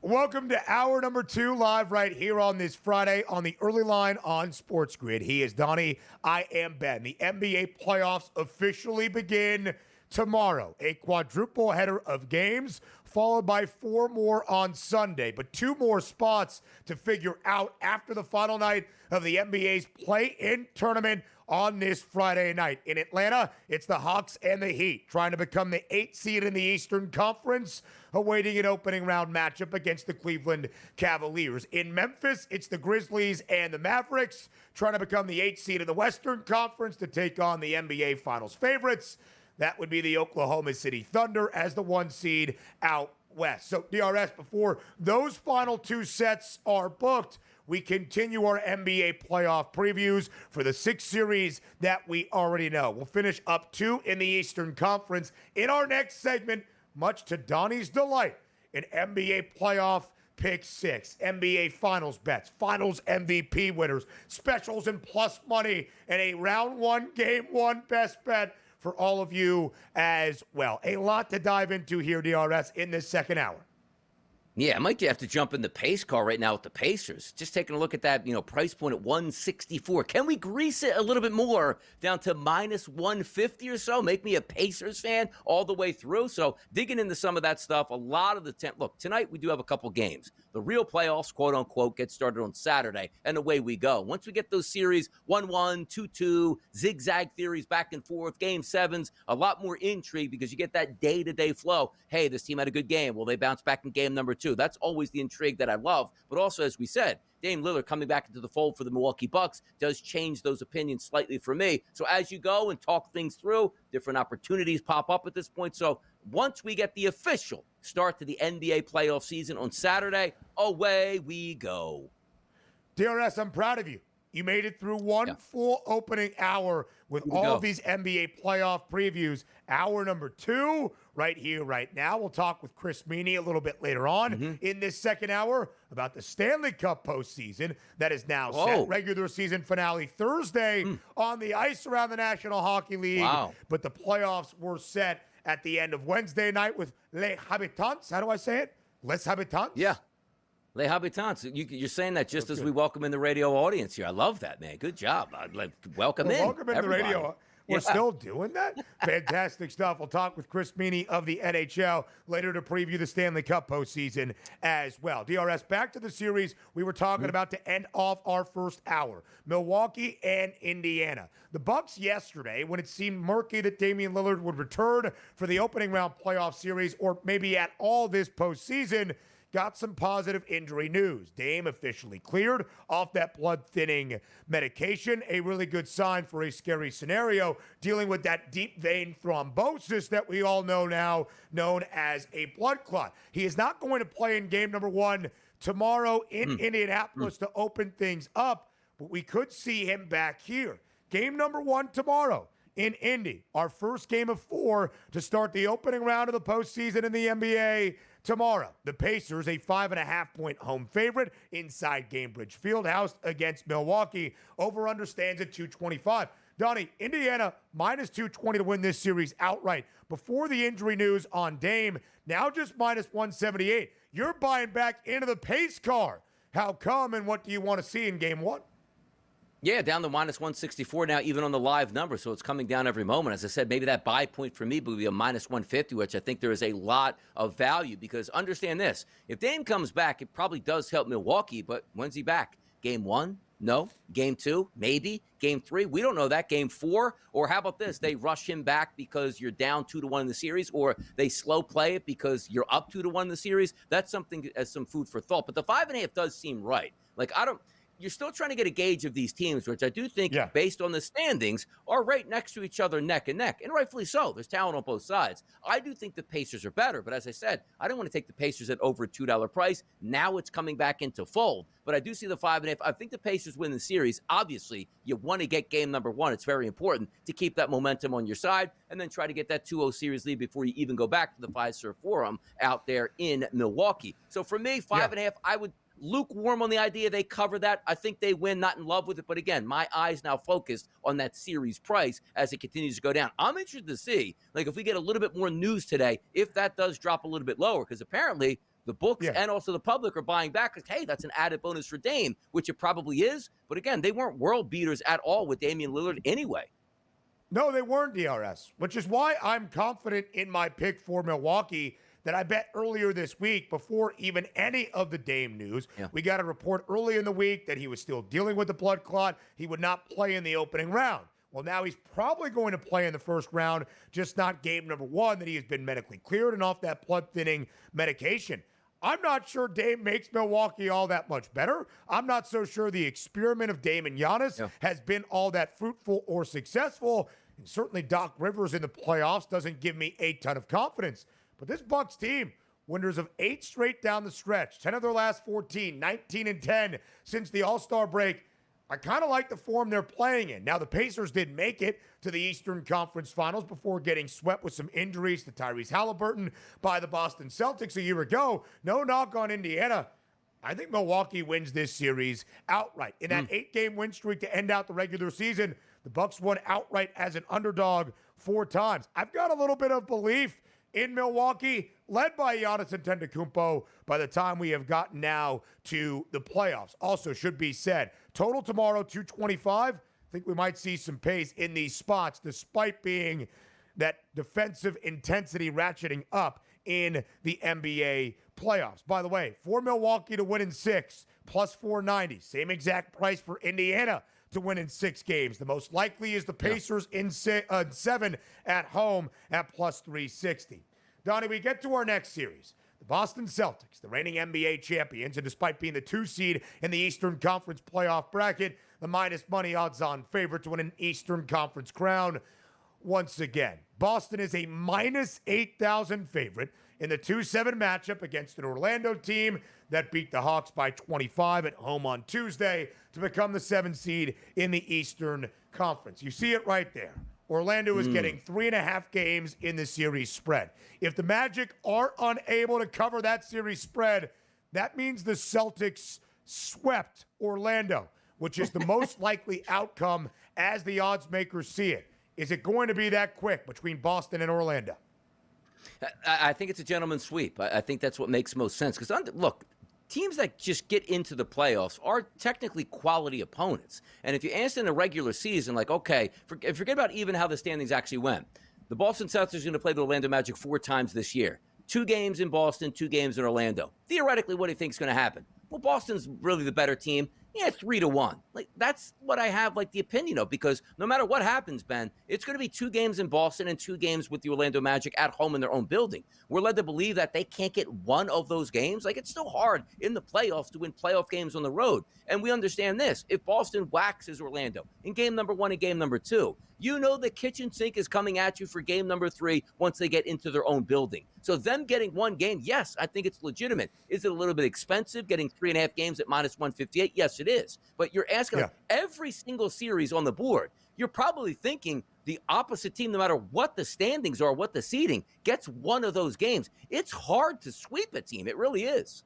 Welcome to hour number 2, live right here on this Friday on the early line on SportsGrid. He is Donnie. I am Ben. The NBA playoffs officially begin tomorrow. A quadruple header of games, followed by 4 more on Sunday. But 2 more spots to figure out after the final night of the NBA's play-in tournament on this Friday night. In Atlanta, it's the Hawks and the Heat trying to become the 8th seed in the Eastern Conference, awaiting an opening round matchup against the Cleveland Cavaliers. In Memphis, it's the Grizzlies and the Mavericks trying to become the 8th seed in the Western Conference to take on the NBA Finals favorites. That would be the Oklahoma City Thunder as the 1 seed out west. So, DRS, before those final 2 sets are booked, we continue our NBA playoff previews for the 6 series that we already know. We'll finish up 2 in the Eastern Conference in our next segment, much to Donnie's delight, an NBA playoff Pick 6, NBA Finals bets, Finals MVP winners, specials and plus money, and a round 1, game 1 best bet for all of you as well. A lot to dive into here, DRS, in this second hour. Yeah, I might have to jump in the pace car right now with the Pacers. Just taking a look at that, price point at 164. Can we grease it a little bit more down to minus 150 or so? Make me a Pacers fan all the way through. So digging into some of that stuff, a lot of the look, tonight we do have a couple games. The real playoffs, quote unquote, get started on Saturday, and away we go. Once we get those series 1-1, 2-2, zigzag theories back and forth, game 7s, a lot more intrigue because you get that day-to-day flow. Hey, this team had a good game. Will they bounce back in game number 2? That's always the intrigue that I love. But also, as we said, Damian Lillard coming back into the fold for the Milwaukee Bucks does change those opinions slightly for me. So as you go and talk things through, different opportunities pop up at this point. So once we get the official start to the NBA playoff season on Saturday, away we go. DRS, I'm proud of you. You made it through one full opening hour with all of these NBA playoff previews. Hour number 2, right here, right now. We'll talk with Chris Meany a little bit later on in this second hour about the Stanley Cup postseason that is now set. Regular season finale Thursday on the ice around the National Hockey League. But the playoffs were set at the end of Wednesday night with Les Habitants. How do I say it? Les Habitants? Yeah. Les Habitants. You're saying that just as we welcome in the radio audience here. I love that, man. Good job. Welcome in. Welcome in the radio. We're still doing that? Fantastic stuff. We'll talk with Chris Meany of the NHL later to preview the Stanley Cup postseason as well. DRS, back to the series we were talking about to end off our first hour. Milwaukee and Indiana. The Bucks yesterday, when it seemed murky that Damian Lillard would return for the opening round playoff series or maybe at all this postseason, got some positive injury news. Dame officially cleared off that blood-thinning medication, a really good sign for a scary scenario, dealing with that deep vein thrombosis that we all know now, known as a blood clot. He is not going to play in game number 1 tomorrow in Indianapolis to open things up, but we could see him back here. Game number 1 tomorrow in Indy, our first game of 4 to start the opening round of the postseason in the NBA tomorrow. The Pacers, a 5.5-point home favorite inside Gainbridge Fieldhouse against Milwaukee. Over-under stands at 225. Donnie, Indiana minus 220 to win this series outright. Before the injury news on Dame, now just minus 178. You're buying back into the pace car. How come, and what do you want to see in game 1? Yeah, down to minus 164 now, even on the live number, so it's coming down every moment. As I said, maybe that buy point for me would be a minus 150, which I think there is a lot of value, because understand this, if Dame comes back, it probably does help Milwaukee, but when's he back? Game 1? No. Game 2? Maybe. Game 3? We don't know that. Game 4? Or how about this? They rush him back because you're down 2-1 in the series, or they slow play it because you're up 2-1 in the series. That's something as some food for thought. But the 5.5 does seem right. You're still trying to get a gauge of these teams, which I do think, based on the standings, are right next to each other, neck and neck. And rightfully so. There's talent on both sides. I do think the Pacers are better. But as I said, I don't want to take the Pacers at over a $2 price. Now it's coming back into fold. But I do see the 5.5. I think the Pacers win the series. Obviously, you want to get game number 1. It's very important to keep that momentum on your side and then try to get that 2-0 series lead before you even go back to the Fiserv Forum out there in Milwaukee. So for me, 5.5, I would lukewarm on the idea they cover that. I think they win, not in love with it. But again, my eyes now focused on that series price as it continues to go down. I'm interested to see, if we get a little bit more news today, if that does drop a little bit lower, because apparently The books Yeah. and also the public are buying back because, hey, that's an added bonus for Dame, which it probably is. But again, they weren't world beaters at all with Damian Lillard anyway. No, they weren't, DRS, which is why I'm confident in my pick for Milwaukee that I bet earlier this week before even any of the Dame news. Yeah. We got a report early in the week that he was still dealing with the blood clot. He would not play in the opening round. Well, now he's probably going to play in the first round, just not game number 1, that he has been medically cleared and off that blood thinning medication. I'm not sure Dame makes Milwaukee all that much better. I'm not so sure the experiment of Dame and Giannis has been all that fruitful or successful. And certainly Doc Rivers in the playoffs doesn't give me a ton of confidence. But this Bucks team, winners of 8 straight down the stretch, 10 of their last 14, 19 and 10 since the All-Star break, I kind of like the form they're playing in. Now, the Pacers did make it to the Eastern Conference Finals before getting swept with some injuries to Tyrese Halliburton by the Boston Celtics a year ago. No knock on Indiana. I think Milwaukee wins this series outright. In that 8-game win streak to end out the regular season, the Bucks won outright as an underdog 4 times. I've got a little bit of belief in Milwaukee, led by Giannis Antetokounmpo, by the time we have gotten now to the playoffs. Also, should be said, total tomorrow, 225. I think we might see some pace in these spots, despite being that defensive intensity ratcheting up in the NBA playoffs. By the way, for Milwaukee to win in 6, plus 490. Same exact price for Indiana to win in 6 games. The most likely is the Pacers in 7 at home at plus 360. Donnie, we get to our next series. The Boston Celtics, the reigning NBA champions, and despite being the 2 seed in the Eastern Conference playoff bracket, the minus money odds-on favorite to win an Eastern Conference crown once again. Boston is a minus 8,000 favorite in the 2-7 matchup against an Orlando team that beat the Hawks by 25 at home on Tuesday to become the 7th seed in the Eastern Conference. You see it right there. Orlando is getting 3.5 games in the series spread. If the Magic are unable to cover that series spread, that means the Celtics swept Orlando, which is the most likely outcome as the odds makers see it. Is it going to be that quick between Boston and Orlando? I think it's a gentleman's sweep. I think that's what makes most sense. Because, look, teams that just get into the playoffs are technically quality opponents. And if you ask in a regular season, like, okay, forget about even how the standings actually went. The Boston Celtics are going to play the Orlando Magic 4 times this year. 2 games in Boston, 2 games in Orlando. Theoretically, what do you think is going to happen? Well, Boston's really the better team. Yeah, 3-1. Like, that's what I have, like, the opinion of, because no matter what happens, Ben, it's going to be 2 games in Boston and 2 games with the Orlando Magic at home in their own building. We're led to believe that they can't get one of those games. Like, it's so hard in the playoffs to win playoff games on the road. And we understand this. If Boston waxes Orlando in game number 1 and game number 2, you know the kitchen sink is coming at you for game number 3 once they get into their own building. So them getting 1 game, yes, I think it's legitimate. Is it a little bit expensive getting 3.5 games at minus 158? Yes, it is. But you're asking every single series on the board, you're probably thinking the opposite team, no matter what the standings are, what the seeding, gets one of those games. It's hard to sweep a team. It really is.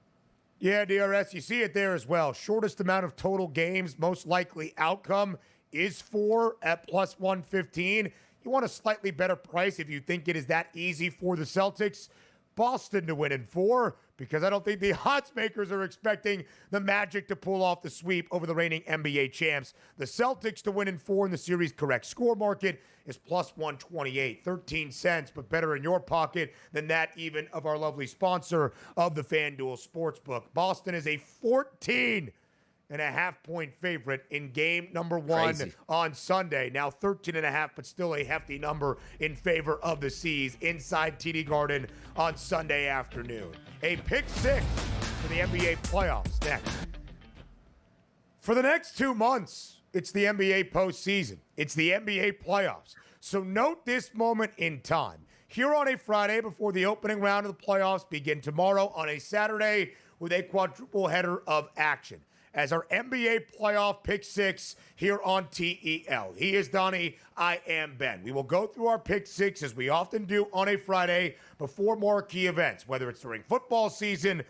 Yeah, DRS, you see it there as well. Shortest amount of total games, most likely outcome is 4 at plus 115. You want a slightly better price if you think it is that easy for the Celtics. Boston to win in 4, because I don't think the odds makers are expecting the Magic to pull off the sweep over the reigning NBA champs. The Celtics to win in 4 in the series correct score market is plus 128, 13 cents, but better in your pocket than that even of our lovely sponsor of the FanDuel Sportsbook. Boston is a 14.5-point favorite in game number 1 on Sunday. Now 13.5, but still a hefty number in favor of the C's inside TD Garden on Sunday afternoon. A pick 6 for the NBA playoffs next. For the next 2 months, it's the NBA postseason. It's the NBA playoffs. So note this moment in time. Here on a Friday before the opening round of the playoffs begin tomorrow on a Saturday with a quadruple header of action. As our NBA playoff pick 6 here on TEL. He is Donnie, I am Ben. We will go through our pick 6 as we often do on a Friday before marquee events, whether it's during football season,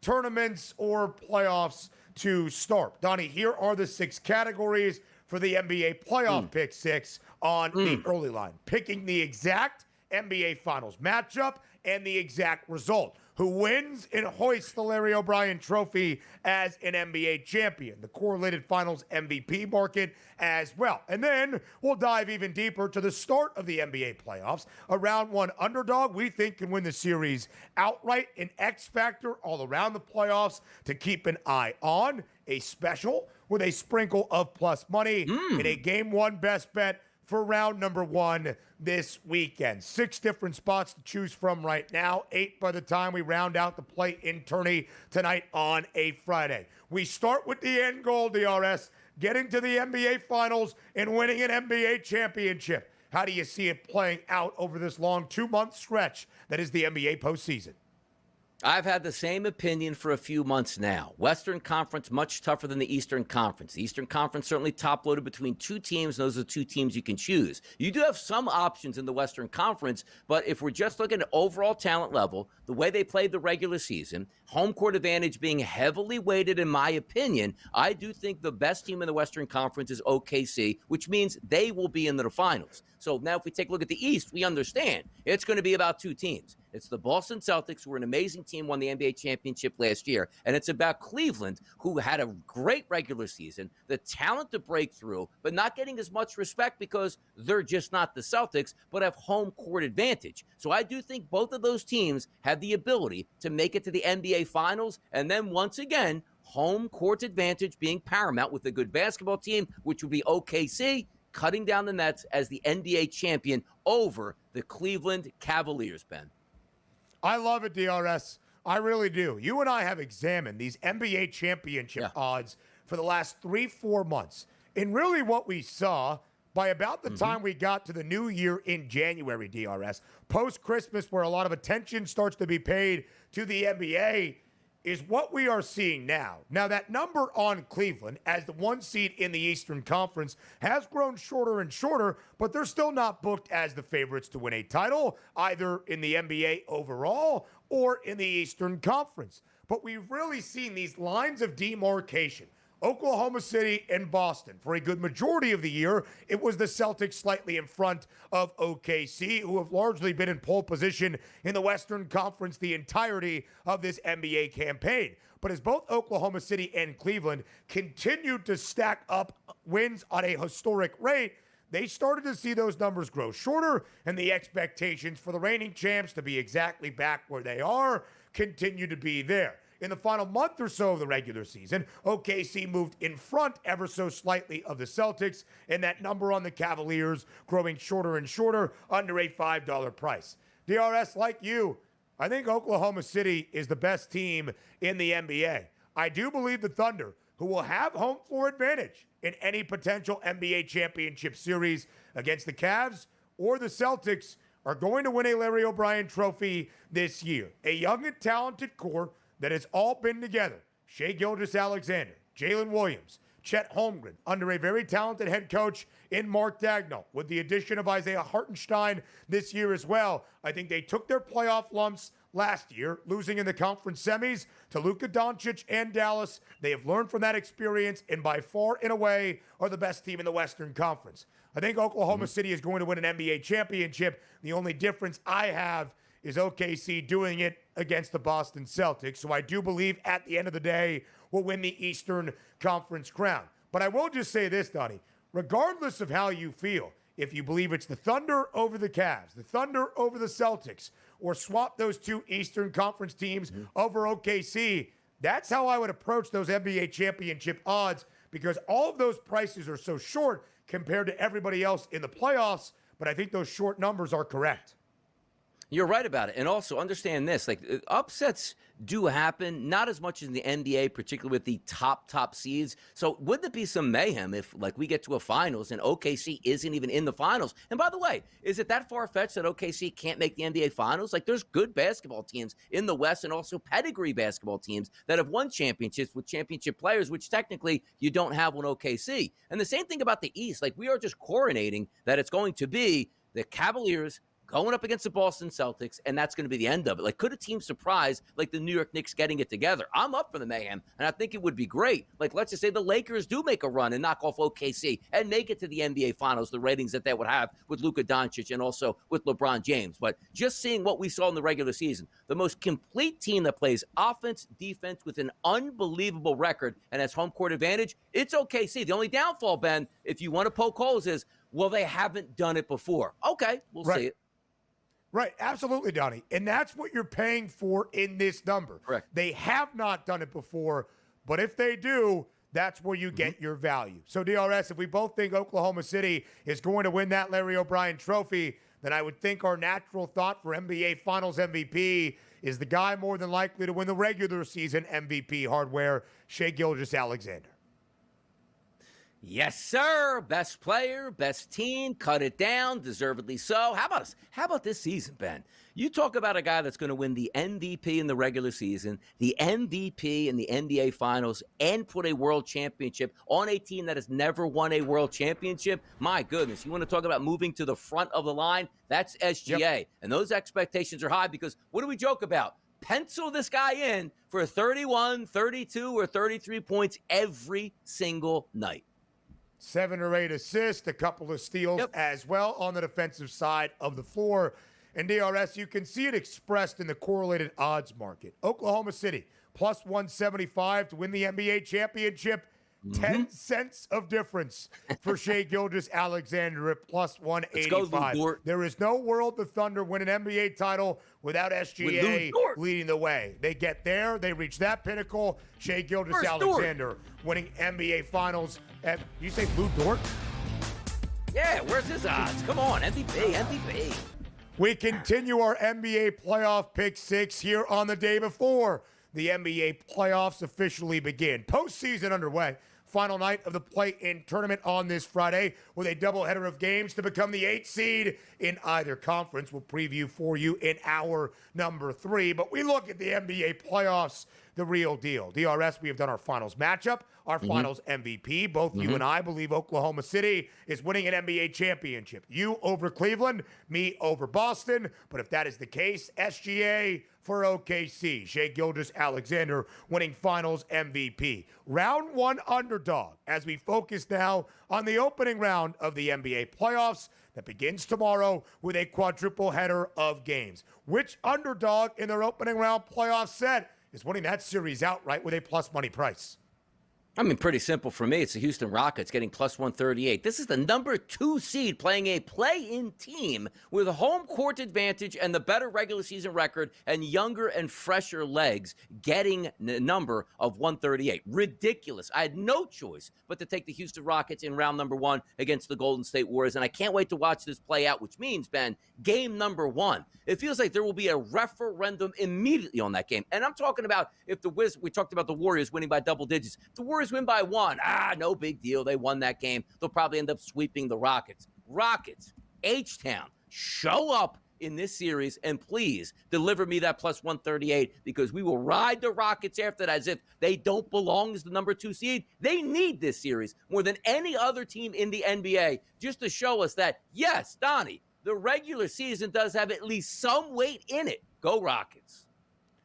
tournaments, or playoffs to start. Donnie, here are the 6 categories for the NBA playoff pick 6 on the early line. Picking the exact NBA Finals matchup and the exact result. who wins and hoists the Larry O'Brien Trophy as an NBA champion, the correlated finals MVP market as well. And then we'll dive even deeper to the start of the NBA playoffs. A round one underdog we think can win the series outright, an X factor all around the playoffs to keep an eye on, a special with a sprinkle of plus money, and a game one best bet for round number one this weekend. 6 different spots to choose from right now, 8 by the time we round out the play-in tourney tonight on a Friday. We start with the end goal, DRS, getting to the NBA Finals and winning an NBA championship. How do you see it playing out over this long 2-month stretch that is the NBA postseason? I've had the same opinion for a few months now. Western Conference, much tougher than the Eastern Conference. The Eastern Conference certainly top-loaded between 2 teams. Those are the 2 teams you can choose. You do have some options in the Western Conference, but if we're just looking at overall talent level, the way they played the regular season, home court advantage being heavily weighted, in my opinion, I do think the best team in the Western Conference is OKC, which means they will be in the finals. So now if we take a look at the East, we understand it's going to be about 2 teams. It's the Boston Celtics, who are an amazing team, won the NBA championship last year. And it's about Cleveland, who had a great regular season, the talent to break through, but not getting as much respect because they're just not the Celtics, but have home court advantage. So I do think both of those teams have the ability to make it to the NBA Finals. And then once again, home court advantage being paramount with a good basketball team, which would be OKC, cutting down the nets as the NBA champion over the Cleveland Cavaliers, Ben. I love it, DRS. I really do. You and I have examined these NBA championship odds for the last 3-4 months. And really what we saw by about the time we got to the new year in January, DRS, post-Christmas, where a lot of attention starts to be paid to the NBA, is what we are seeing now. Now, that number on Cleveland as the 1 seed in the Eastern Conference has grown shorter and shorter, but they're still not booked as the favorites to win a title, either in the NBA overall or in the Eastern Conference. But we've really seen these lines of demarcation. Oklahoma City and Boston. For a good majority of the year, it was the Celtics slightly in front of OKC, who have largely been in pole position in the Western Conference the entirety of this NBA campaign. But as both Oklahoma City and Cleveland continued to stack up wins on a historic rate, they started to see those numbers grow shorter, and the expectations for the reigning champs to be exactly back where they are continue to be there. In the final month or so of the regular season, OKC moved in front ever so slightly of the Celtics, and that number on the Cavaliers growing shorter and shorter under a $5 price. DRS, like you, I think Oklahoma City is the best team in the NBA. I do believe the Thunder, who will have home floor advantage in any potential NBA championship series against the Cavs or the Celtics, are going to win a Larry O'Brien Trophy this year. A young and talented core that has all been together. Shai Gilgeous-Alexander, Jalen Williams, Chet Holmgren, under a very talented head coach in Mark Daigneault, with the addition of Isaiah Hartenstein this year as well. I think they took their playoff lumps last year, losing in the conference semis to Luka Dončić and Dallas. They have learned from that experience, and by far and away are the best team in the Western Conference. I think Oklahoma City is going to win an NBA championship. The only difference I have is OKC doing it against the Boston Celtics. So I do believe at the end of the day, we'll win the Eastern Conference crown. But I will just say this, Donnie, regardless of how you feel, if you believe it's the Thunder over the Cavs, the Thunder over the Celtics, or swap those 2 Eastern Conference teams over OKC, that's how I would approach those NBA championship odds, because all of those prices are so short compared to everybody else in the playoffs. But I think those short numbers are correct. You're right about it. And also understand this, like upsets do happen, not as much in the NBA, particularly with the top seeds. So wouldn't it be some mayhem if like we get to a finals and OKC isn't even in the finals? And by the way, is it that far-fetched that OKC can't make the NBA finals? Like there's good basketball teams in the West and also pedigree basketball teams that have won championships with championship players, which technically you don't have on OKC. And the same thing about the East. Like we are just coronating that it's going to be the Cavaliers going up against the Boston Celtics, and that's going to be the end of it. Like, could a team surprise like the New York Knicks getting it together? I'm up for the mayhem, and I think it would be great. Like, let's just say the Lakers do make a run and knock off OKC and make it to the NBA Finals, the ratings that they would have with Luka Dončić and also with LeBron James. But just seeing what we saw in the regular season, the most complete team that plays offense, defense with an unbelievable record and has home court advantage, it's OKC. The only downfall, Ben, if you want to poke holes, is, well, they haven't done it before. Okay, we'll see it. Right, absolutely, Donnie. And that's what you're paying for in this number. Correct. They have not done it before, but if they do, that's where you get your value. So, DRS, if we both think Oklahoma City is going to win that Larry O'Brien trophy, then I would think our natural thought for NBA Finals MVP is the guy more than likely to win the regular season MVP hardware, Shai Gilgeous-Alexander. Yes, sir. Best player, best team, cut it down, deservedly so. How about this season, Ben? You talk about a guy that's going to win the MVP in the regular season, the MVP in the NBA Finals, and put a world championship on a team that has never won a world championship. My goodness, you want to talk about moving to the front of the line? That's SGA. Yep. And those expectations are high because what do we joke about? Pencil this guy in for 31, 32, or 33 points every single night. 7 or 8 assists, a couple of steals as well on the defensive side of the floor. And DRS, you can see it expressed in the correlated odds market. Oklahoma City, plus 175 to win the NBA championship. 10 cents of difference for Shai Gilgeous-Alexander at plus 185. There is no world the Thunder win an NBA title without SGA leading the way. They get there. They reach that pinnacle. Shai Gilgeous-Alexander winning NBA Finals. You say Lou Dort? Yeah, where's his odds? Come on, MVP. We continue our NBA playoff pick 6 here on the day before the NBA playoffs officially begin. Postseason underway. Final night of the play-in tournament on this Friday with a doubleheader of games to become the 8th seed in either conference. We'll preview for you in hour number 3. But we look at the NBA playoffs, the real deal. DRS, we have done our finals matchup, our finals MVP. Both you and I believe Oklahoma City is winning an NBA championship. You over Cleveland, me over Boston. But if that is the case, SGA for OKC. Shai Gilgeous-Alexander winning finals MVP. Round 1 underdog as we focus now on the opening round of the NBA playoffs that begins tomorrow with a quadruple header of games. Which underdog in their opening round playoff set is winning that series outright with a plus money price? I mean, pretty simple for me. It's the Houston Rockets getting plus 138. This is the number 2 seed playing a play-in team with a home court advantage and the better regular season record and younger and fresher legs getting the number of 138. Ridiculous. I had no choice but to take the Houston Rockets in round number 1 against the Golden State Warriors, and I can't wait to watch this play out, which means, Ben, game number 1. It feels like there will be a referendum immediately on that game. And I'm talking about if we talked about the Warriors winning by double digits. The Warriors win by 1. No big deal. They won that game. They'll probably end up sweeping the Rockets. Rockets, H-Town, show up in this series and please deliver me that plus 138 because we will ride the Rockets after that as if they don't belong as the number 2 seed. They need this series more than any other team in the NBA just to show us that, yes, Donnie, the regular season does have at least some weight in it. Go Rockets.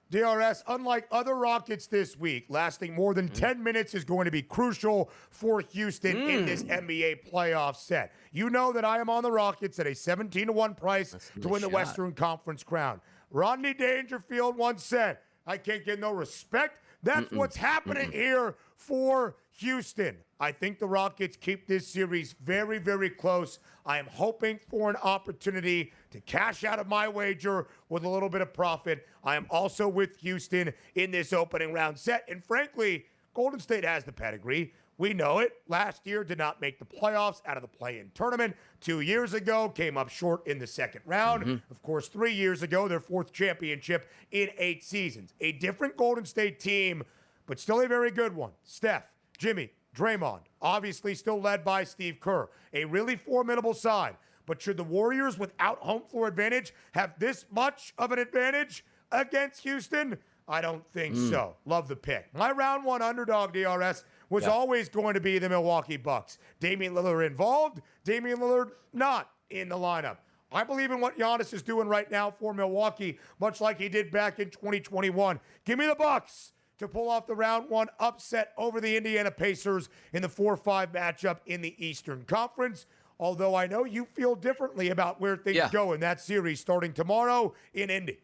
DRS, unlike other Rockets this week, lasting more than 10 minutes is going to be crucial for Houston in this NBA playoff set. You know that I am on the Rockets at a 17-1 price to win the Western Conference crown. Rodney Dangerfield once said, I can't get no respect. That's what's happening here for Houston. I think the Rockets keep this series very, very close. I am hoping for an opportunity to cash out of my wager with a little bit of profit. I am also with Houston in this opening round set. And frankly, Golden State has the pedigree. We know it. Last year did not make the playoffs out of the play-in tournament. 2 years ago, came up short in the second round. Of course, 3 years ago, their 4th championship in 8 seasons. A different Golden State team, but still a very good one. Steph, Jimmy, Draymond, obviously still led by Steve Kerr. A really formidable side. But should the Warriors, without home floor advantage, have this much of an advantage against Houston? I don't think so. Love the pick. My round 1 underdog, DRS, was always going to be the Milwaukee Bucks. Damian Lillard involved, Damian Lillard not in the lineup. I believe in what Giannis is doing right now for Milwaukee, much like he did back in 2021. Give me the Bucks to pull off the round one upset over the Indiana Pacers in the 4-5 matchup in the Eastern Conference. Although I know you feel differently about where things go in that series starting tomorrow in Indy.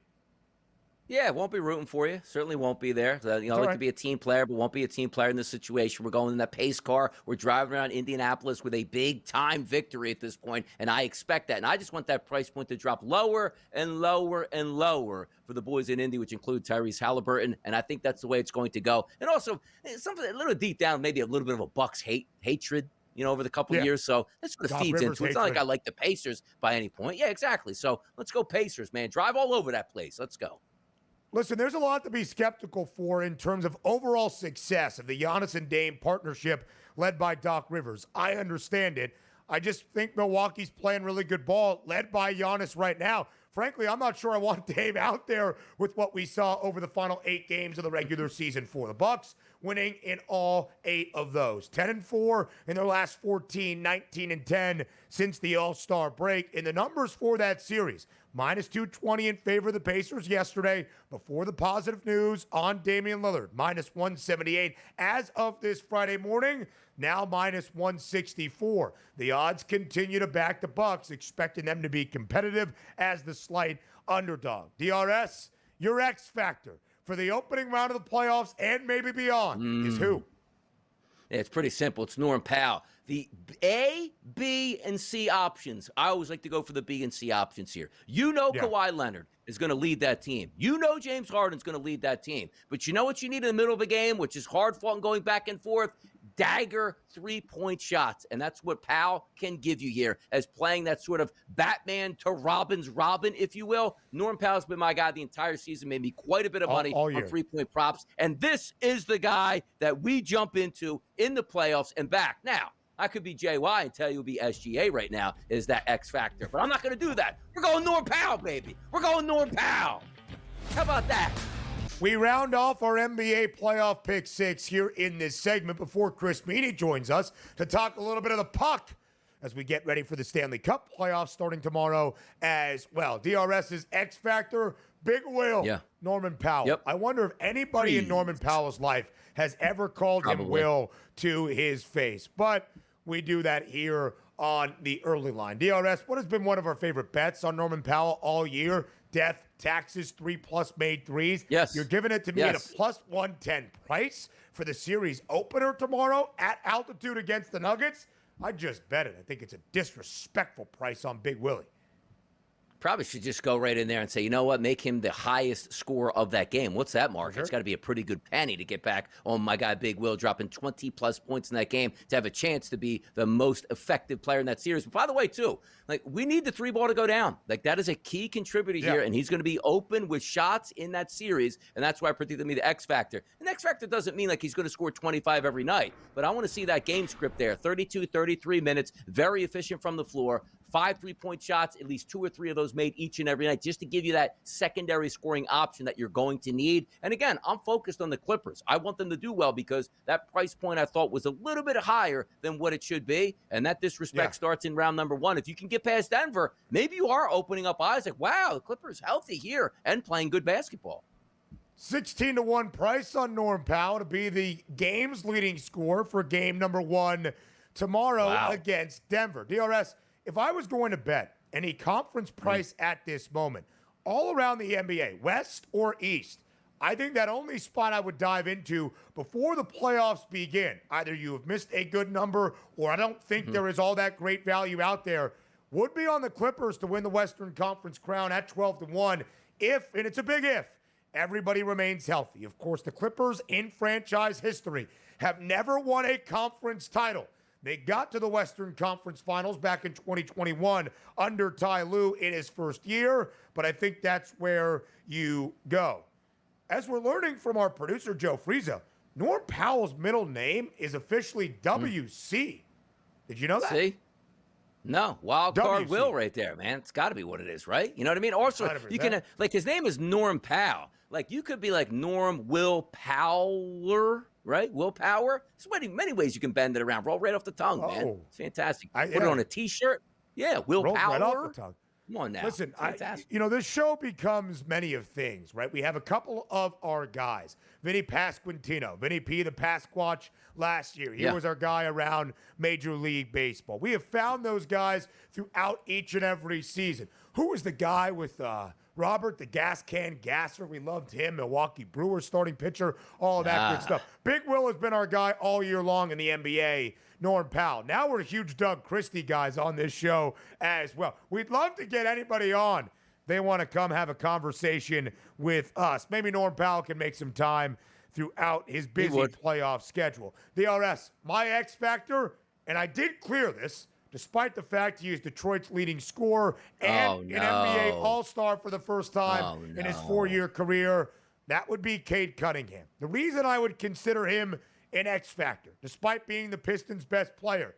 Yeah, won't be rooting for you. Certainly won't be there. I like to be a team player, but won't be a team player in this situation. We're going in that pace car. We're driving around Indianapolis with a big-time victory at this point, and I expect that. And I just want that price point to drop lower and lower and lower for the boys in Indy, which include Tyrese Halliburton, and I think that's the way it's going to go. And also, something a little deep down, maybe a little bit of a Bucks hatred, over the couple of years. So that's what it feeds into. It's not like I like the Pacers by any point. Yeah, exactly. So let's go Pacers, man. Drive all over that place. Let's go. Listen, there's a lot to be skeptical for in terms of overall success of the Giannis and Dame partnership led by Doc Rivers. I understand it. I just think Milwaukee's playing really good ball, led by Giannis right now. Frankly, I'm not sure I want Dame out there with what we saw over the final 8 games of the regular season for the Bucks, winning in all 8 of those. 10-4 in their last 14, 19-10 since the All-Star break. In the numbers for that series, minus 220 in favor of the Pacers yesterday before the positive news on Damian Lillard. Minus 178 as of this Friday morning, now minus 164. The odds continue to back the Bucks, expecting them to be competitive as the slight underdog. DRS, your X factor for the opening round of the playoffs and maybe beyond is who? Yeah, it's pretty simple. It's Norm Powell. The A, B, and C options. I always like to go for the B and C options here. Kawhi Leonard is going to lead that team. James Harden's going to lead that team. But you know what you need in the middle of a game, which is hard-fought and going back and forth? Dagger three-point shots. And that's what Powell can give you here as playing that sort of Batman to Robin's Robin, if you will. Norm Powell's been my guy the entire season, made me quite a bit of money on three-point props. And this is the guy that we jump into in the playoffs and back. Now, I could be JY and tell you it'll be SGA right now is that X factor. But I'm not going to do that. We're going Norm Powell, baby. We're going Norm Powell. How about that? We round off our NBA playoff pick 6 here in this segment before Chris Meany joins us to talk a little bit of the puck as we get ready for the Stanley Cup playoffs starting tomorrow as well. DRS's X factor, Big Will, Norman Powell. Yep. I wonder if anybody in Norman Powell's life has ever called him Will to his face. But we do that here on the early line. DRS, what has been one of our favorite bets on Norman Powell all year? Death, taxes, 3+ made threes. Yes. You're giving it to me at a plus 110 price for the series opener tomorrow at altitude against the Nuggets. I just bet it. I think it's a disrespectful price on Big Willie. Probably should just go right in there and say, you know what, make him the highest scorer of that game. What's that mark? It's got to be a pretty good penny to get back on my guy Big Will dropping 20+ points in that game to have a chance to be the most effective player in that series. But by the way, too, we need the 3-ball to go down. That is a key contributor here, and he's going to be open with shots in that series, and that's why I predicted me the X factor. And X factor doesn't mean he's going to score 25 every night, but I want to see that game script there. 32, 33 minutes, very efficient from the floor. 5 3-point shots, at least 2 or 3 of those made each and every night, just to give you that secondary scoring option that you're going to need. And again, I'm focused on the Clippers. I want them to do well because that price point I thought was a little bit higher than what it should be. And that disrespect starts in round number 1. If you can get past Denver, maybe you are opening up eyes like, wow, the Clippers healthy here and playing good basketball. 16-1 price on Norm Powell to be the game's leading scorer for game number 1 tomorrow against Denver. DRS, if I was going to bet any conference price at this moment, all around the NBA, West or East, I think that only spot I would dive into before the playoffs begin, either you have missed a good number or I don't think there is all that great value out there, would be on the Clippers to win the Western Conference crown at 12-1 if, and it's a big if, everybody remains healthy. Of course, the Clippers in franchise history have never won a conference title. They got to the Western Conference Finals back in 2021 under Ty Lue in his first year, but I think that's where you go. As we're learning from our producer, Joe Frieza, Norm Powell's middle name is officially WC. Did you know that? See? No, wild card Will right there, man. It's got to be what it is, right? You know what I mean? Also, 100%. you can, his name is Norm Powell. You could be like Norm Will Power, right? Willpower. There's many ways you can bend it around. Roll right off the tongue, man. It's fantastic. Put it on a T-shirt. Yeah, Willpower. Rolls right off the tongue. Come on now. Listen, Fantastic. this show becomes many of things, right? We have a couple of our guys. Vinny Pasquantino, Vinny P, the Pasquatch last year. He was our guy around Major League Baseball. We have found those guys throughout each and every season. Who was the guy with Robert, the gas can gasser? We loved him. Milwaukee Brewers starting pitcher, all of that good stuff. Big Will has been our guy all year long in the NBA. Norm Powell. Now we're huge Doug Christie guys on this show as well. We'd love to get anybody on. They want to come have a conversation with us. Maybe Norm Powell can make some time throughout his busy playoff schedule. DRS, my X factor, and I did clear this, despite the fact he is Detroit's leading scorer and an NBA All-Star for the first time in his 4-year career, that would be Cade Cunningham. The reason I would consider him an X factor, despite being the Pistons' best player,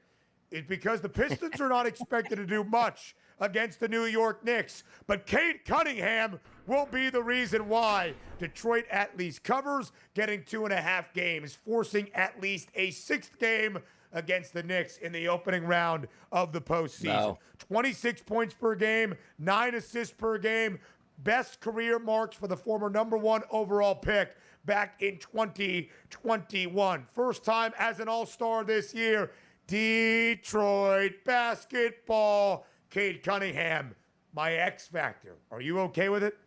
is because the Pistons are not expected to do much against the New York Knicks. But Cade Cunningham will be the reason why Detroit at least covers, getting 2.5 games, forcing at least a 6th game against the Knicks in the opening round of the postseason. 26 points per game, 9 assists per game, best career marks for the former #1 overall pick back in 2021. First time as an All-Star this year. Detroit basketball. Cade Cunningham, my X factor. Are you okay with it?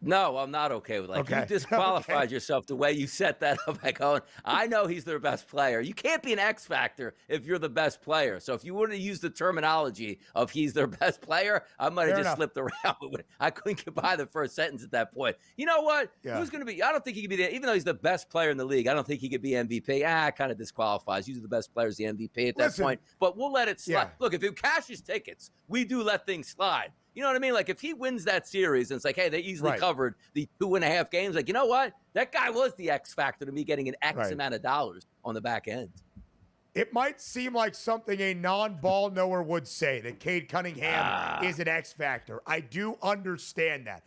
No, I'm not okay with it. Like, you disqualified yourself the way you set that up by going, I know he's their best player. You can't be an X factor if you're the best player. So if you were to use the terminology of he's their best player, I might have just slipped around with it. I couldn't get by the first sentence at that point. You know what? Who's going to be? I don't think he could be there. Even though he's the best player in the league, I don't think he could be MVP. Kind of disqualifies. Usually the best player is the MVP at that point. But we'll let it slide. Look, if he cashes tickets, we do let things slide. You know what I mean? Like, if he wins that series and it's like, hey, they easily covered the 2.5 games, like, you know what? That guy was the X factor to me getting an X amount of dollars on the back end. It might seem like something a non-ball knower would say, that Cade Cunningham is an X factor. I do understand that.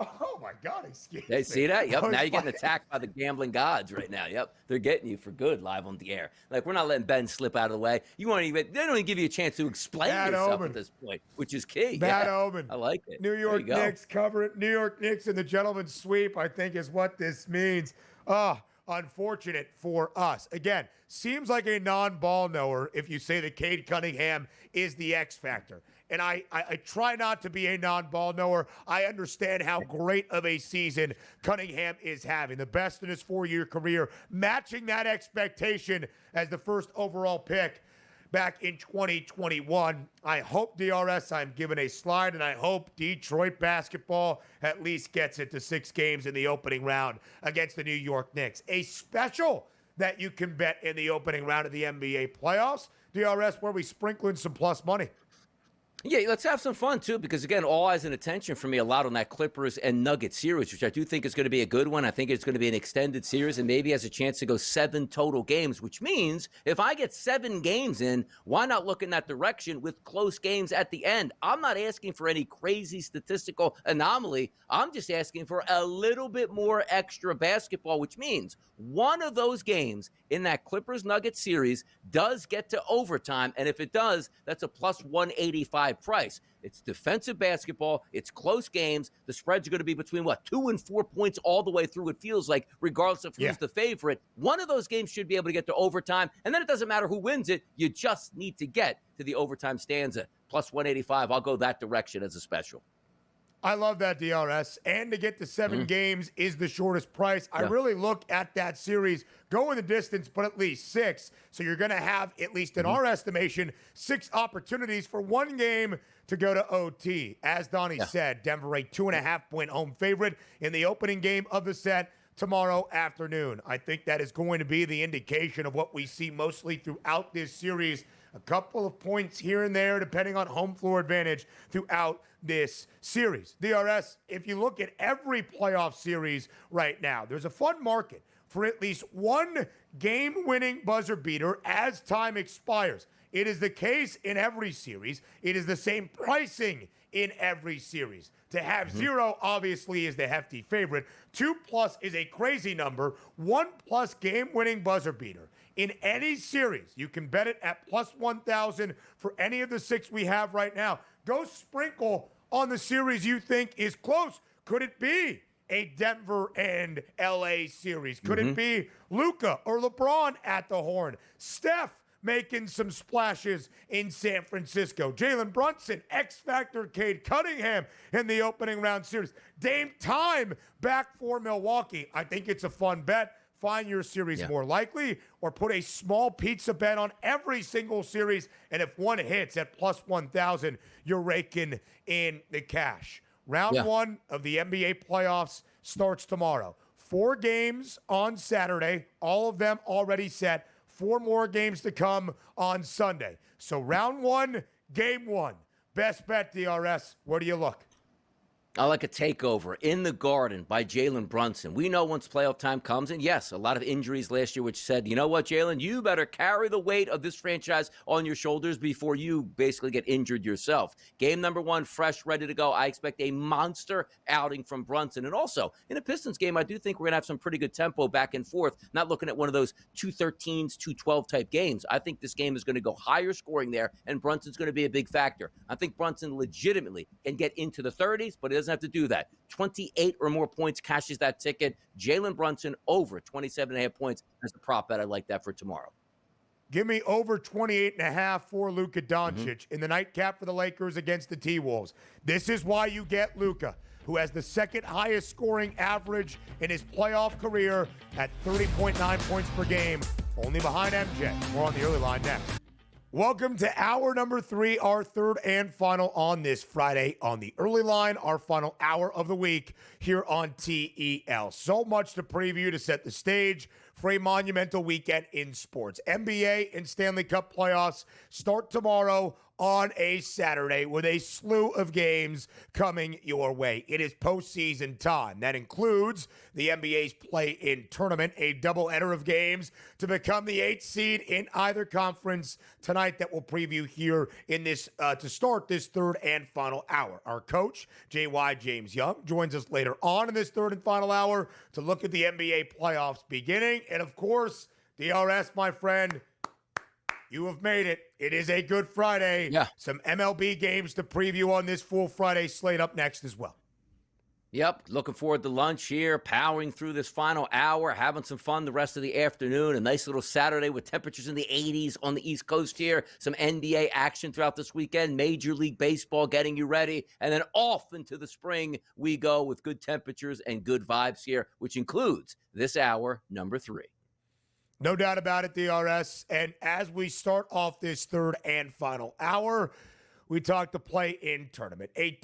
Oh, my God, excuse me. See that? Yep, now you're getting attacked by the gambling gods right now. Yep, they're getting you for good live on the air. Like, we're not letting Ben slip out of the way. They don't even give you a chance to explain yourself at this point, which is key. Bad omen. I like it. New York Knicks cover it. New York Knicks and the gentleman's sweep, I think, is what this means. Unfortunate for us. Again, seems like a non-ball knower if you say that Cade Cunningham is the X factor. And I try not to be a non-ball knower. I understand how great of a season Cunningham is having. The best in his 4-year career, matching that expectation as the first overall pick back in 2021. I hope, DRS, I'm giving a slide, and I hope Detroit basketball at least gets it to 6 games in the opening round against the New York Knicks. A special that you can bet in the opening round of the NBA playoffs. DRS, where we sprinkle in some plus money. Yeah, let's have some fun, too, because, again, all eyes and attention for me a lot on that Clippers and Nuggets series, which I do think is going to be a good one. I think it's going to be an extended series and maybe has a chance to go 7 total games, which means if I get 7 games in, why not look in that direction with close games at the end? I'm not asking for any crazy statistical anomaly. I'm just asking for a little bit more extra basketball, which means one of those games in that Clippers-Nuggets series does get to overtime, and if it does, that's a plus 185 price. It's defensive basketball. It's close games. The spreads are going to be between, 2 and 4 points all the way through, it feels like, regardless of who's the favorite. One of those games should be able to get to overtime, and then it doesn't matter who wins it. You just need to get to the overtime stanza. Plus 185. I'll go that direction as a special. I love that, DRS. And to get to 7 games is the shortest price. I really look at that series, go in the distance, but at least 6. So you're going to have, at least in our estimation, 6 opportunities for 1 game to go to OT. As Donnie said, Denver a 2.5-point home favorite in the opening game of the set tomorrow afternoon. I think that is going to be the indication of what we see mostly throughout this series. A couple of points here and there, depending on home floor advantage throughout this series. DRS, if you look at every playoff series right now, there's a fun market for at least 1 game-winning buzzer beater as time expires. It is the case in every series. It is the same pricing in every series. To have 0, obviously, is the hefty favorite. 2+ is a crazy number. 1+ game-winning buzzer beater. In any series, you can bet it at plus 1,000 for any of the 6 we have right now. Go sprinkle on the series you think is close. Could it be a Denver and LA series? Could it be Luka or LeBron at the horn? Steph making some splashes in San Francisco. Jalen Brunson, X-Factor Cade Cunningham in the opening round series. Dame time back for Milwaukee. I think it's a fun bet. Find your series more likely, or put a small pizza bet on every single series, and if one hits at plus 1,000, you're raking in the cash. Round one of the NBA playoffs starts tomorrow. 4 games on Saturday, all of them already set. 4 more games to come on Sunday. So round 1, game 1. Best bet, DRS. Where do you look? I like a takeover in the Garden by Jalen Brunson. We know once playoff time comes, and yes, a lot of injuries last year, which said, you know what, Jalen, you better carry the weight of this franchise on your shoulders before you basically get injured yourself. Game number 1, fresh, ready to go. I expect a monster outing from Brunson. And also, in a Pistons game, I do think we're going to have some pretty good tempo back and forth, not looking at one of those 213s, 212 type games. I think this game is going to go higher scoring there, and Brunson's going to be a big factor. I think Brunson legitimately can get into the 30s, but it doesn't have to do that. 28 or more points cashes that ticket. Jalen Brunson over 27.5 points as the prop bet. I like that for tomorrow. Give me over 28.5 for Luka Dončić in the nightcap for the Lakers against the T-Wolves. This is why you get Luka, who has the second highest scoring average in his playoff career at 30.9 points per game, only behind MJ. More on the early line next. Welcome to hour number 3, our third and final on this Friday on the early line, our final hour of the week here on TEL. So much to preview to set the stage for a monumental weekend in sports. NBA and Stanley Cup playoffs start tomorrow on a Saturday with a slew of games coming your way. It is postseason time. That includes the NBA's play-in tournament, a doubleheader of games to become the 8th seed in either conference tonight that we'll preview here in this to start this third and final hour. Our coach, JY James Young, joins us later on in this third and final hour to look at the NBA playoffs beginning. And of course, DRS, my friend, you have made it. It is a Good Friday. Yeah. Some MLB games to preview on this full Friday slate up next as well. Yep, looking forward to lunch here, powering through this final hour, having some fun the rest of the afternoon. A nice little Saturday with temperatures in the 80s on the East Coast here. Some NBA action throughout this weekend, Major League Baseball getting you ready. And then off into the spring we go with good temperatures and good vibes here, which includes this hour, number 3. No doubt about it, DRS. And as we start off this third and final hour, we talk the play-in tournament. A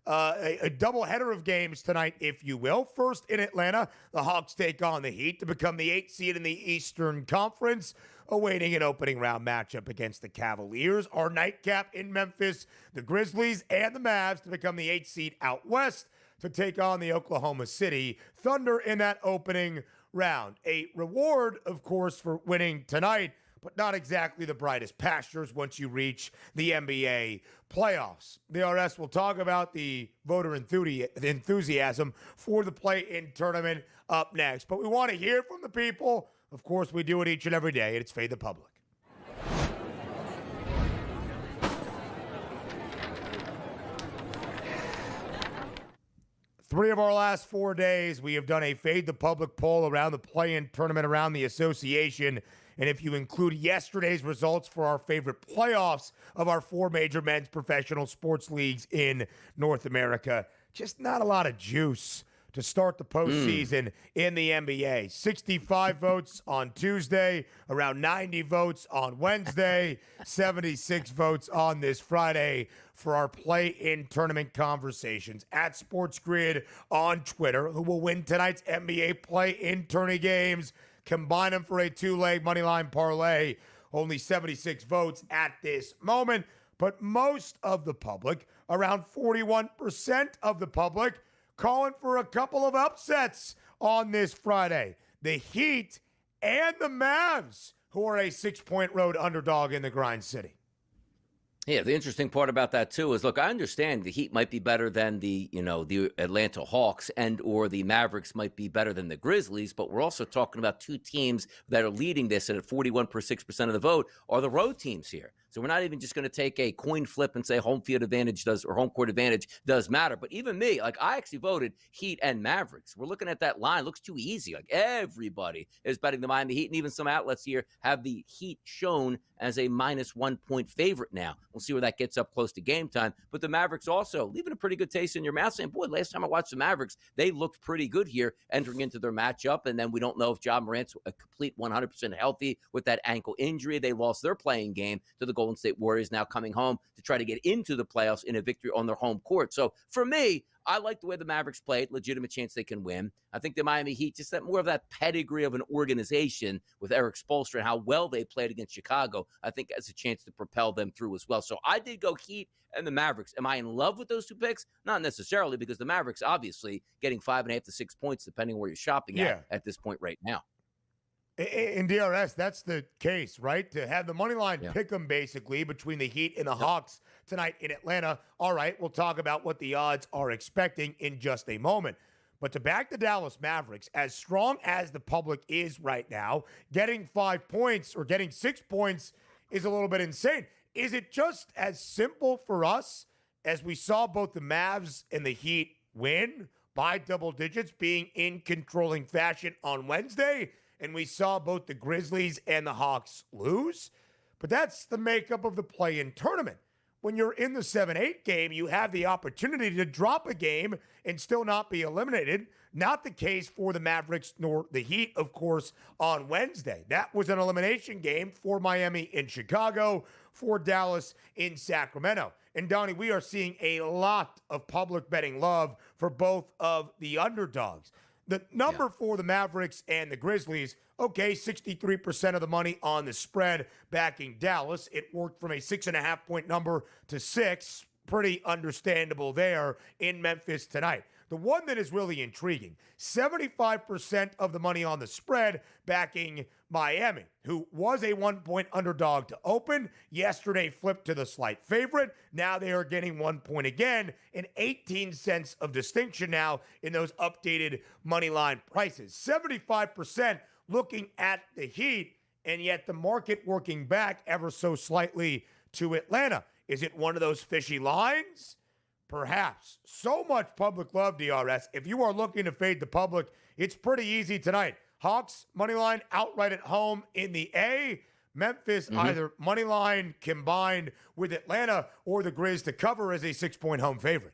doubleheader of games tonight, if you will. First in Atlanta, the Hawks take on the Heat to become the 8th seed in the Eastern Conference, awaiting an opening round matchup against the Cavaliers. Our nightcap in Memphis, the Grizzlies and the Mavs to become the 8th seed out west to take on the Oklahoma City Thunder in that opening round. A reward, of course, for winning tonight, but not exactly the brightest pastures once you reach the NBA playoffs. The RS will talk about the voter enthusiasm for the play-in tournament up next. But we want to hear from the people. Of course, we do it each and every day, and it's Fade the Public. Three of our last 4 days, we have done a Fade the Public poll around the play-in tournament around the association. And if you include yesterday's results for our favorite playoffs of our 4 major men's professional sports leagues in North America, just not a lot of juice to start the postseason in the NBA. 65 votes on Tuesday, around 90 votes on Wednesday, 76 votes on this Friday for our play-in tournament conversations. At SportsGrid on Twitter, who will win tonight's NBA play-in tourney games, combine them for a 2-leg moneyline parlay. Only 76 votes at this moment, but most of the public, around 41% of the public, calling for a couple of upsets on this Friday. The Heat and the Mavs, who are a 6-point road underdog in the Grind City. Yeah, the interesting part about that, too, is, look, I understand the Heat might be better than the Atlanta Hawks and or the Mavericks might be better than the Grizzlies, but we're also talking about 2 teams that are leading this, and at 41.6% of the vote are the road teams here. So we're not even just going to take a coin flip and say home field advantage does or home court advantage does matter. But even me, like I actually voted Heat and Mavericks. We're looking at that line. Looks too easy. Like everybody is betting the Miami Heat, and even some outlets here have the Heat shown as a -1 point favorite now. We'll see where that gets up close to game time. But the Mavericks also leaving a pretty good taste in your mouth, saying, boy, last time I watched the Mavericks, they looked pretty good here entering into their matchup. And then we don't know if Ja Morant's a complete 100% healthy with that ankle injury. They lost their playing game to the Golden State Warriors, now coming home to try to get into the playoffs in a victory on their home court. So for me, I like the way the Mavericks played. Legitimate chance they can win. I think the Miami Heat, just that more of that pedigree of an organization with Eric Spoelstra and how well they played against Chicago, I think has a chance to propel them through as well. So I did go Heat and the Mavericks. Am I in love with those two picks? Not necessarily, because the Mavericks obviously getting 5.5 to 6 points, depending where you're shopping at this point right now. In DRS, that's the case, right? To have the money line pick 'em basically between the Heat and the Hawks tonight in Atlanta. All right, we'll talk about what the odds are expecting in just a moment. But to back the Dallas Mavericks, as strong as the public is right now, getting 5 points or getting 6 points is a little bit insane. Is it just as simple for us as we saw both the Mavs and the Heat win by double digits, being in controlling fashion on Wednesday? And we saw both the Grizzlies and the Hawks lose. But that's the makeup of the play-in tournament. When you're in the 7-8 game, you have the opportunity to drop a game and still not be eliminated. Not the case for the Mavericks nor the Heat, of course, on Wednesday. That was an elimination game for Miami in Chicago, for Dallas in Sacramento. And Donnie, we are seeing a lot of public betting love for both of the underdogs. The number for the Mavericks and the Grizzlies, okay, 63% of the money on the spread backing Dallas. It worked from a 6.5-point number to 6. Pretty understandable there in Memphis tonight. The one that is really intriguing, 75% of the money on the spread backing Miami, who was a 1-point underdog to open. Yesterday flipped to the slight favorite. Now they are getting 1 point again, and 18 cents of distinction now in those updated money line prices. 75% looking at the Heat, and yet the market working back ever so slightly to Atlanta. Is it one of those fishy lines? Perhaps. So much public love, DRS. If you are looking to fade the public, it's pretty easy tonight. Hawks, money line outright at home in the A. Memphis, either money line combined with Atlanta or the Grizz to cover as a 6-point home favorite.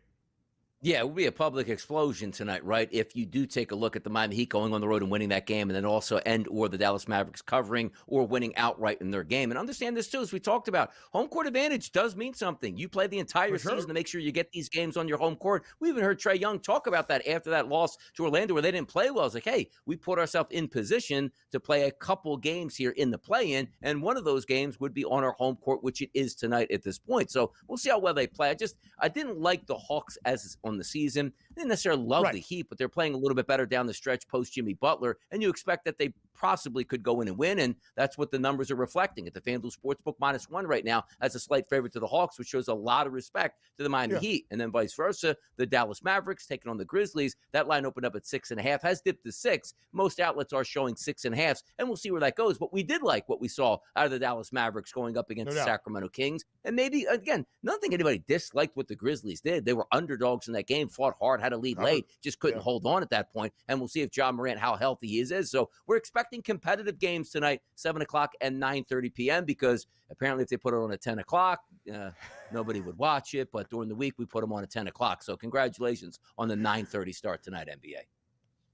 Yeah, it would be a public explosion tonight, right? If you do take a look at the Miami Heat going on the road and winning that game, and then also or the Dallas Mavericks covering or winning outright in their game. And understand this too, as we talked about, home court advantage does mean something. You play the entire season to make sure you get these games on your home court. We even heard Trae Young talk about that after that loss to Orlando where they didn't play well. It's like, hey, we put ourselves in position to play a couple games here in the play-in, and one of those games would be on our home court, which it is tonight at this point. So we'll see how well they play. I didn't like the Hawks as on the season. They didn't necessarily love the Heat, but they're playing a little bit better down the stretch post Jimmy Butler, and you expect that they possibly could go in and win, and that's what the numbers are reflecting. At the FanDuel Sportsbook, -1 right now as a slight favorite to the Hawks, which shows a lot of respect to the Miami Heat. And then vice versa, the Dallas Mavericks taking on the Grizzlies. That line opened up at 6.5, has dipped to 6. Most outlets are showing 6.5, and we'll see where that goes. But we did like what we saw out of the Dallas Mavericks going up against the Sacramento Kings. And maybe, again, nothing anybody disliked what the Grizzlies did. They were underdogs in that game, fought hard, had a lead late, just couldn't hold on at that point. And we'll see if Ja Morant, how healthy he is. So we're expecting competitive games tonight, 7 o'clock and 9:30 p.m. because apparently if they put it on at 10 o'clock, nobody would watch it. But during the week, we put them on at 10 o'clock. So congratulations on the 9:30 start tonight, NBA.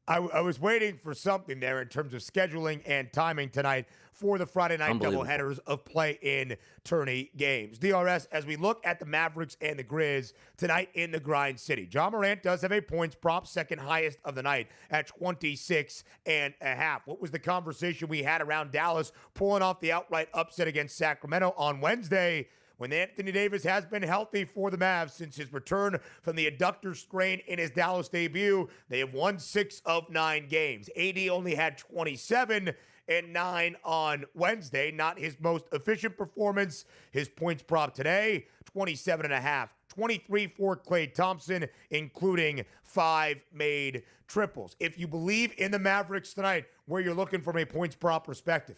I was waiting for something there in terms of scheduling and timing tonight for the Friday night doubleheaders of play-in tourney games. DRS, as we look at the Mavericks and the Grizz tonight in the Grind City, Ja Morant does have a points prop, second highest of the night at 26.5. What was the conversation we had around Dallas pulling off the outright upset against Sacramento on Wednesday? When Anthony Davis has been healthy for the Mavs since his return from the adductor strain in his Dallas debut, they have won 6 of 9 games. AD only had 27 and 9 on Wednesday. Not his most efficient performance. His points prop today, 27.5. 23 for Klay Thompson, including 5 made triples. If you believe in the Mavericks tonight, where you're looking from a points prop perspective.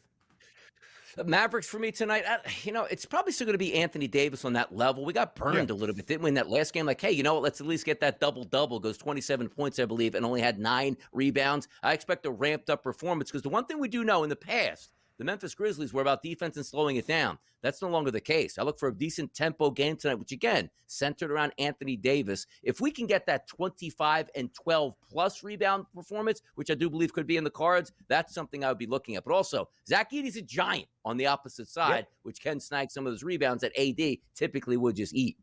Mavericks for me tonight, it's probably still going to be Anthony Davis on that level. We got burned a little bit, didn't we, in that last game? Like, hey, you know what? Let's at least get that double-double. Goes 27 points, I believe, and only had 9 rebounds. I expect a ramped-up performance because the one thing we do know in the past, the Memphis Grizzlies were about defense and slowing it down. That's no longer the case. I look for a decent tempo game tonight, which, again, centered around Anthony Davis. If we can get that 25 and 12-plus rebound performance, which I do believe could be in the cards, that's something I would be looking at. But also, Zach Edey's a giant on the opposite side, which can snag some of those rebounds that AD typically would just eat.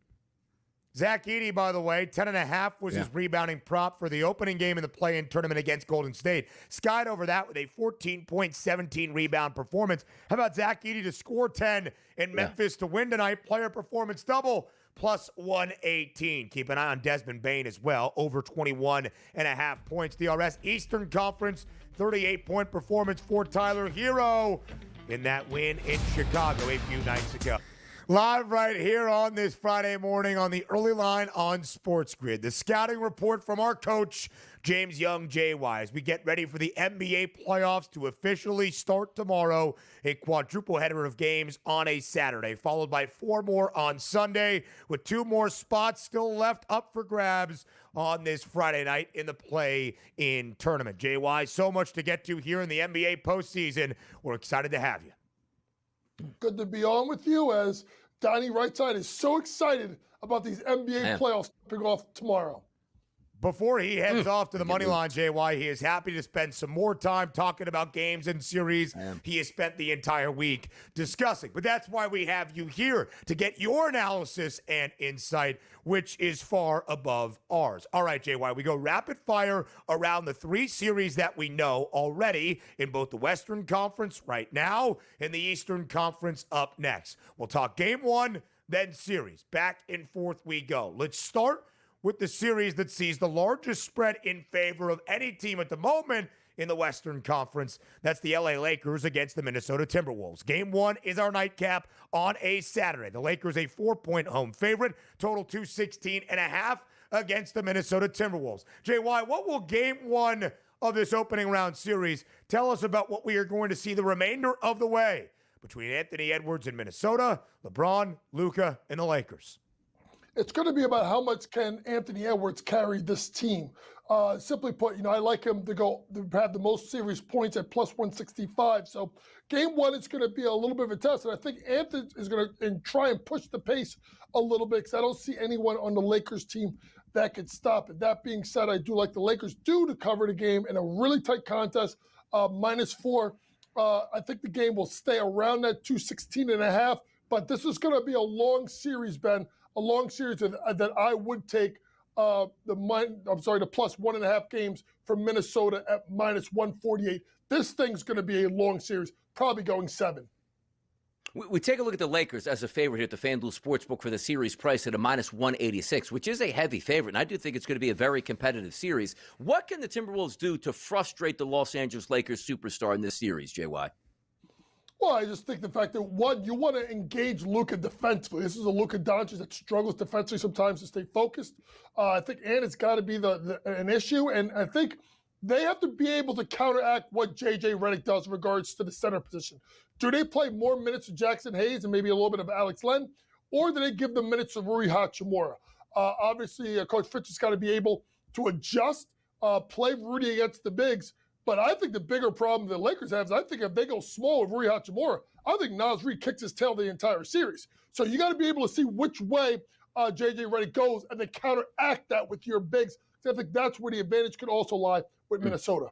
Zach Edey, by the way, 10.5 was his rebounding prop for the opening game in the play-in tournament against Golden State. Skied over that with a 14.17 rebound performance. How about Zach Edey to score 10 in Memphis to win tonight? Player performance double, plus 118. Keep an eye on Desmond Bane as well, over 21.5 points. DRS Eastern Conference, 38-point performance for Tyler Hero in that win in Chicago a few nights ago. Live right here on this Friday morning on the early line on SportsGrid. The scouting report from our coach, James Young, JY, as we get ready for the NBA playoffs to officially start tomorrow. A quadruple header of games on a Saturday, followed by 4 more on Sunday, with 2 more spots still left up for grabs on this Friday night in the play-in tournament. JY, so much to get to here in the NBA postseason. We're excited to have you. Good to be on with you, as Donnie Rightside is so excited about these NBA playoffs kicking off tomorrow. Before he heads off to the money line, JY, he is happy to spend some more time talking about games and series he has spent the entire week discussing. But that's why we have you here, to get your analysis and insight, which is far above ours. All right, JY, we go rapid fire around the 3 series that we know already in both the Western Conference right now and the Eastern Conference up next. We'll talk game 1, then series. Back and forth we go. Let's start with the series that sees the largest spread in favor of any team at the moment in the Western Conference. That's the LA Lakers against the Minnesota Timberwolves. Game 1 is our nightcap on a Saturday. The Lakers a 4-point home favorite, total 216.5 against the Minnesota Timberwolves. JY, what will game 1 of this opening round series tell us about what we are going to see the remainder of the way between Anthony Edwards in Minnesota, LeBron, Luka, and the Lakers? It's going to be about how much can Anthony Edwards carry this team. Simply put, I like him to have the most series points at plus 165. So game 1 is going to be a little bit of a test. And I think Anthony is going to try and push the pace a little bit, because I don't see anyone on the Lakers team that could stop it. That being said, I do like the Lakers to cover the game in a really tight contest, -4. I think the game will stay around that 216.5. But this is going to be a long series, Ben. A long series that I would take the plus 1.5 games from Minnesota at -148. This thing's going to be a long series, probably going 7. We take a look at the Lakers as a favorite here at the FanDuel Sportsbook for the series price at a -186, which is a heavy favorite, and I do think it's going to be a very competitive series. What can the Timberwolves do to frustrate the Los Angeles Lakers superstar in this series, JY? Well, I just think the fact that, one, you want to engage Luka defensively. This is a Luka Dončić that struggles defensively sometimes to stay focused. I think, and it's got to be an issue. And I think they have to be able to counteract what J.J. Redick does in regards to the center position. Do they play more minutes of Jackson Hayes and maybe a little bit of Alex Len? Or do they give them minutes of Rui Hachimura? Obviously, Coach Fitch has got to be able to adjust, play Rudy against the bigs. But I think the bigger problem the Lakers have is, I think if they go small with Rui Hachimura, I think Naz Reid kicks his tail the entire series. So you got to be able to see which way J.J. Redick goes and then counteract that with your bigs. So I think that's where the advantage could also lie with Minnesota.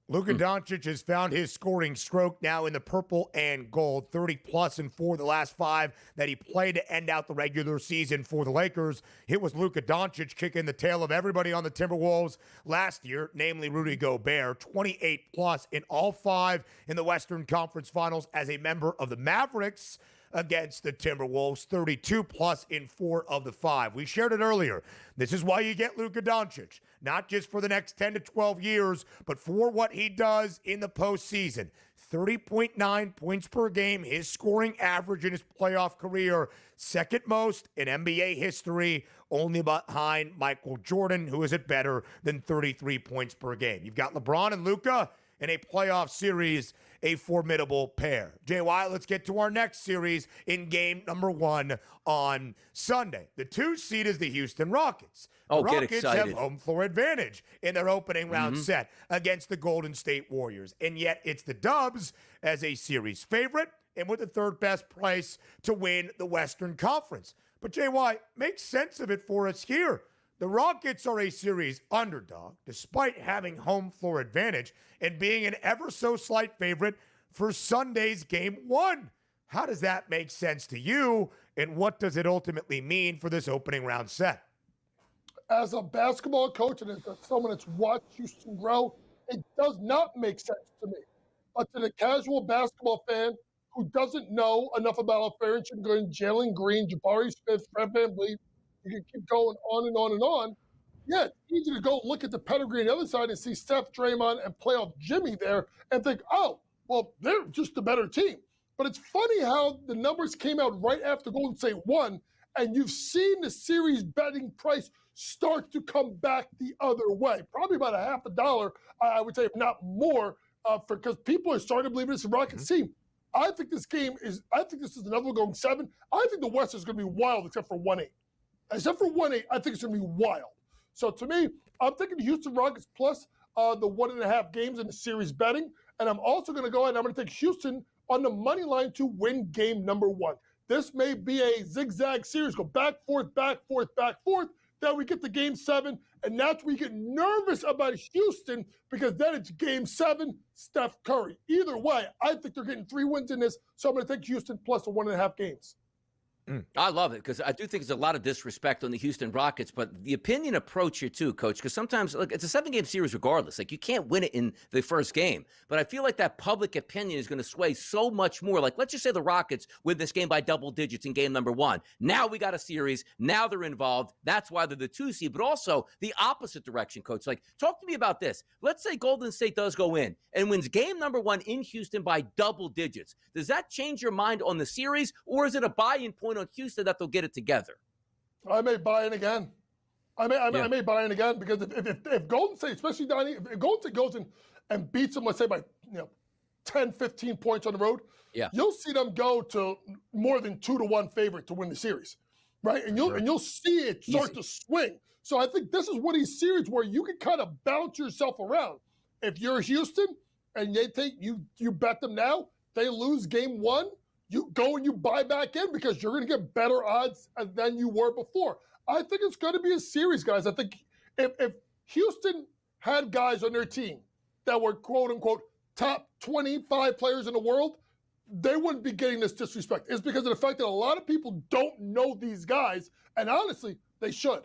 Luka Dončić has found his scoring stroke now in the purple and gold, 30-plus in 4 of the last 5 that he played to end out the regular season for the Lakers. It was Luka Dončić kicking the tail of everybody on the Timberwolves last year, namely Rudy Gobert, 28-plus in all 5 in the Western Conference Finals as a member of the Mavericks against the Timberwolves, 32-plus in 4 of the 5. We shared it earlier. This is why you get Luka Dončić, not just for the next 10 to 12 years, but for what he does in the postseason. 30.9 points per game, his scoring average in his playoff career, second most in NBA history, only behind Michael Jordan, who is at better than 33 points per game. You've got LeBron and Luka in a playoff series a formidable pair. JY, let's get to our next series in game number 1 on Sunday. The 2 seed is the Houston Rockets. The Get Rockets have excited. home floor advantage in their opening round set against the Golden State Warriors. And yet it's the Dubs as a series favorite and with the third best price to win the Western Conference. But JY, make sense of it for us here. The Rockets are a series underdog, despite having home floor advantage and being an ever so slight favorite for Sunday's game 1. How does that make sense to you, and what does it ultimately mean for this opening round set? As a basketball coach and as someone that's watched Houston grow, it does not make sense to me. But to the casual basketball fan who doesn't know enough about Ferentz and Jalen Green, Jabari Smith, Fred VanVleet, you can keep going on and on and on. Yeah, it's easy to go look at the pedigree on the other side and see Steph, Draymond, and playoff Jimmy there and think, oh, well, they're just a better team. But it's funny how the numbers came out right after Golden State won, and you've seen the series betting price start to come back the other way. Probably about $0.50, I would say, if not more, because people are starting to believe it's a Rockets team. I think this is another one going 7. I think the West is going to be wild except for 1-8. Except for 1-8, I think it's going to be wild. So to me, I'm thinking the Houston Rockets plus the 1.5 games in the series betting. And I'm also going to go ahead and I'm going to take Houston on the money line to win game number 1. This may be a zigzag series, go back, forth, back, forth, back, forth. Then we get to game 7, and that's where we get nervous about Houston because then it's game 7, Steph Curry. Either way, I think they're getting 3 wins in this, so I'm going to take Houston plus the 1.5 games. I love it because I do think there's a lot of disrespect on the Houston Rockets, but the opinion approach here too, Coach, because sometimes look, it's a 7-game series regardless. Like you can't win it in the first game, but I feel like that public opinion is going to sway so much more. Like let's just say the Rockets win this game by double digits in game number 1. Now we got a series. Now they're involved. That's why they're the 2 seed, but also the opposite direction, Coach. Like talk to me about this. Let's say Golden State does go in and wins game number 1 in Houston by double digits. Does that change your mind on the series, or is it a buy-in point on Houston that they'll get it together? I may buy in again. I may buy in again because if Golden State, especially Donnie, if Golden State goes in and beats them, let's say by 10, 15 points on the road, you'll see them go to more than 2-1 favorite to win the series, right? And you'll see it start to swing. So I think this is one of these series where you can kind of bounce yourself around. If you're Houston and they take you bet them now, they lose game 1. You go and you buy back in because you're going to get better odds than you were before. I think it's going to be a series, guys. I think if Houston had guys on their team that were, quote unquote, top 25 players in the world, they wouldn't be getting this disrespect. It's because of the fact that a lot of people don't know these guys, and honestly, they should.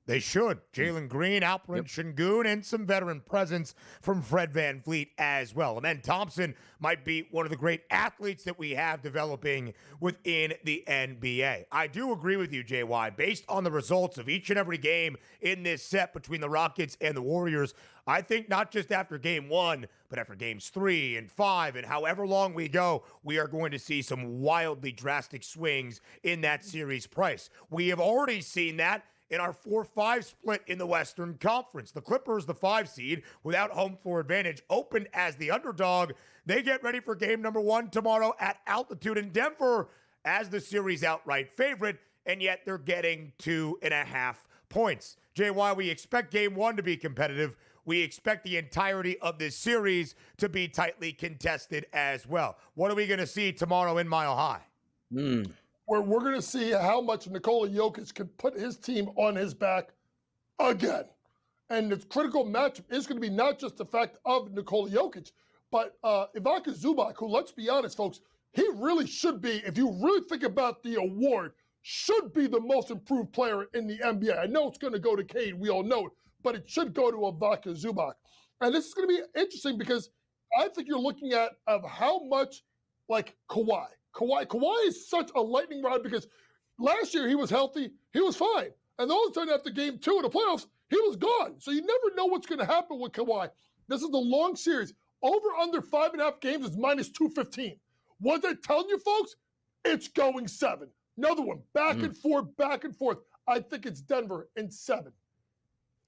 They should. Jalen Green, Alperen Şengün, and some veteran presence from Fred VanVleet as well. Amen Thompson might be one of the great athletes that we have developing within the NBA. I do agree with you, JY. Based on the results of each and every game in this set between the Rockets and the Warriors, I think not just after game 1, but after games 3 and 5 and however long we go, we are going to see some wildly drastic swings in that series price. We have already seen that in our 4-5 split in the Western Conference. The Clippers, the 5 seed, without home floor advantage, opened as the underdog. They get ready for game number 1 tomorrow at altitude in Denver as the series outright favorite, and yet they're getting 2.5 points. JY, we expect game 1 to be competitive. We expect the entirety of this series to be tightly contested as well. What are we going to see tomorrow in Mile High? Where we're going to see how much Nikola Jokic can put his team on his back again. And the critical matchup is going to be not just the fact of Nikola Jokic, but Ivica Zubac, who, let's be honest, folks, he really should be, if you really think about the award, should be the most improved player in the NBA. I know it's going to go to Cade, we all know it, but it should go to Ivica Zubac. And this is going to be interesting because I think you're looking at how much like Kawhi. Kawhi is such a lightning rod because last year he was healthy, he was fine. And all of a sudden after game 2 of the playoffs, he was gone. So you never know what's going to happen with Kawhi. This is the long series. Over under 5.5 games is minus 215. What I'm telling you, folks, it's going 7. Another one, back and forth, back and forth. I think it's Denver in 7.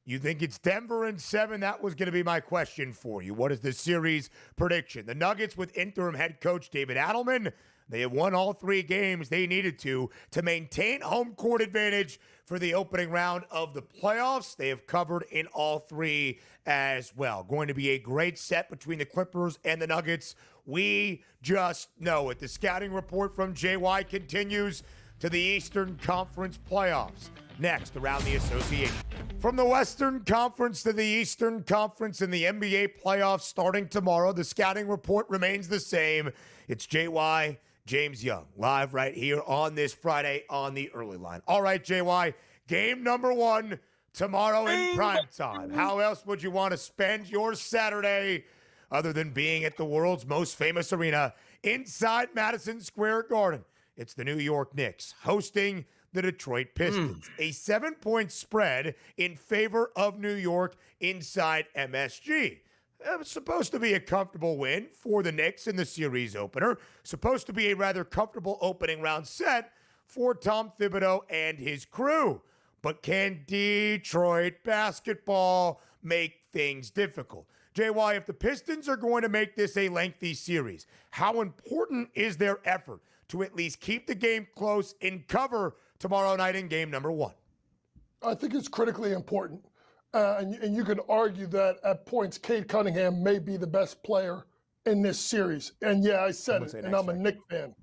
You think it's Denver in 7? That was going to be my question for you. What is the series prediction? The Nuggets with interim head coach David Adelman, they have won all 3 games they needed to maintain home court advantage for the opening round of the playoffs. They have covered in all 3 as well. Going to be a great set between the Clippers and the Nuggets. We just know it. The scouting report from JY continues to the Eastern Conference playoffs. Next, around the association. From the Western Conference to the Eastern Conference in the NBA playoffs starting tomorrow, the scouting report remains the same. It's JY, James Young, live right here on this Friday on the early line. All right, JY, game number 1 tomorrow in prime time. How else would you want to spend your Saturday other than being at the world's most famous arena inside Madison Square Garden? It's the New York Knicks hosting the Detroit Pistons. A 7-point spread in favor of New York inside MSG. It was supposed to be a comfortable win for the Knicks in the series opener. Supposed to be a rather comfortable opening round set for Tom Thibodeau and his crew. But can Detroit basketball make things difficult? JY, if the Pistons are going to make this a lengthy series, how important is their effort to at least keep the game close in cover tomorrow night in game number 1? I think it's critically important. And you could argue that at points, Cade Cunningham may be the best player in this series. And yeah, I said it, and I'm a Knicks fan.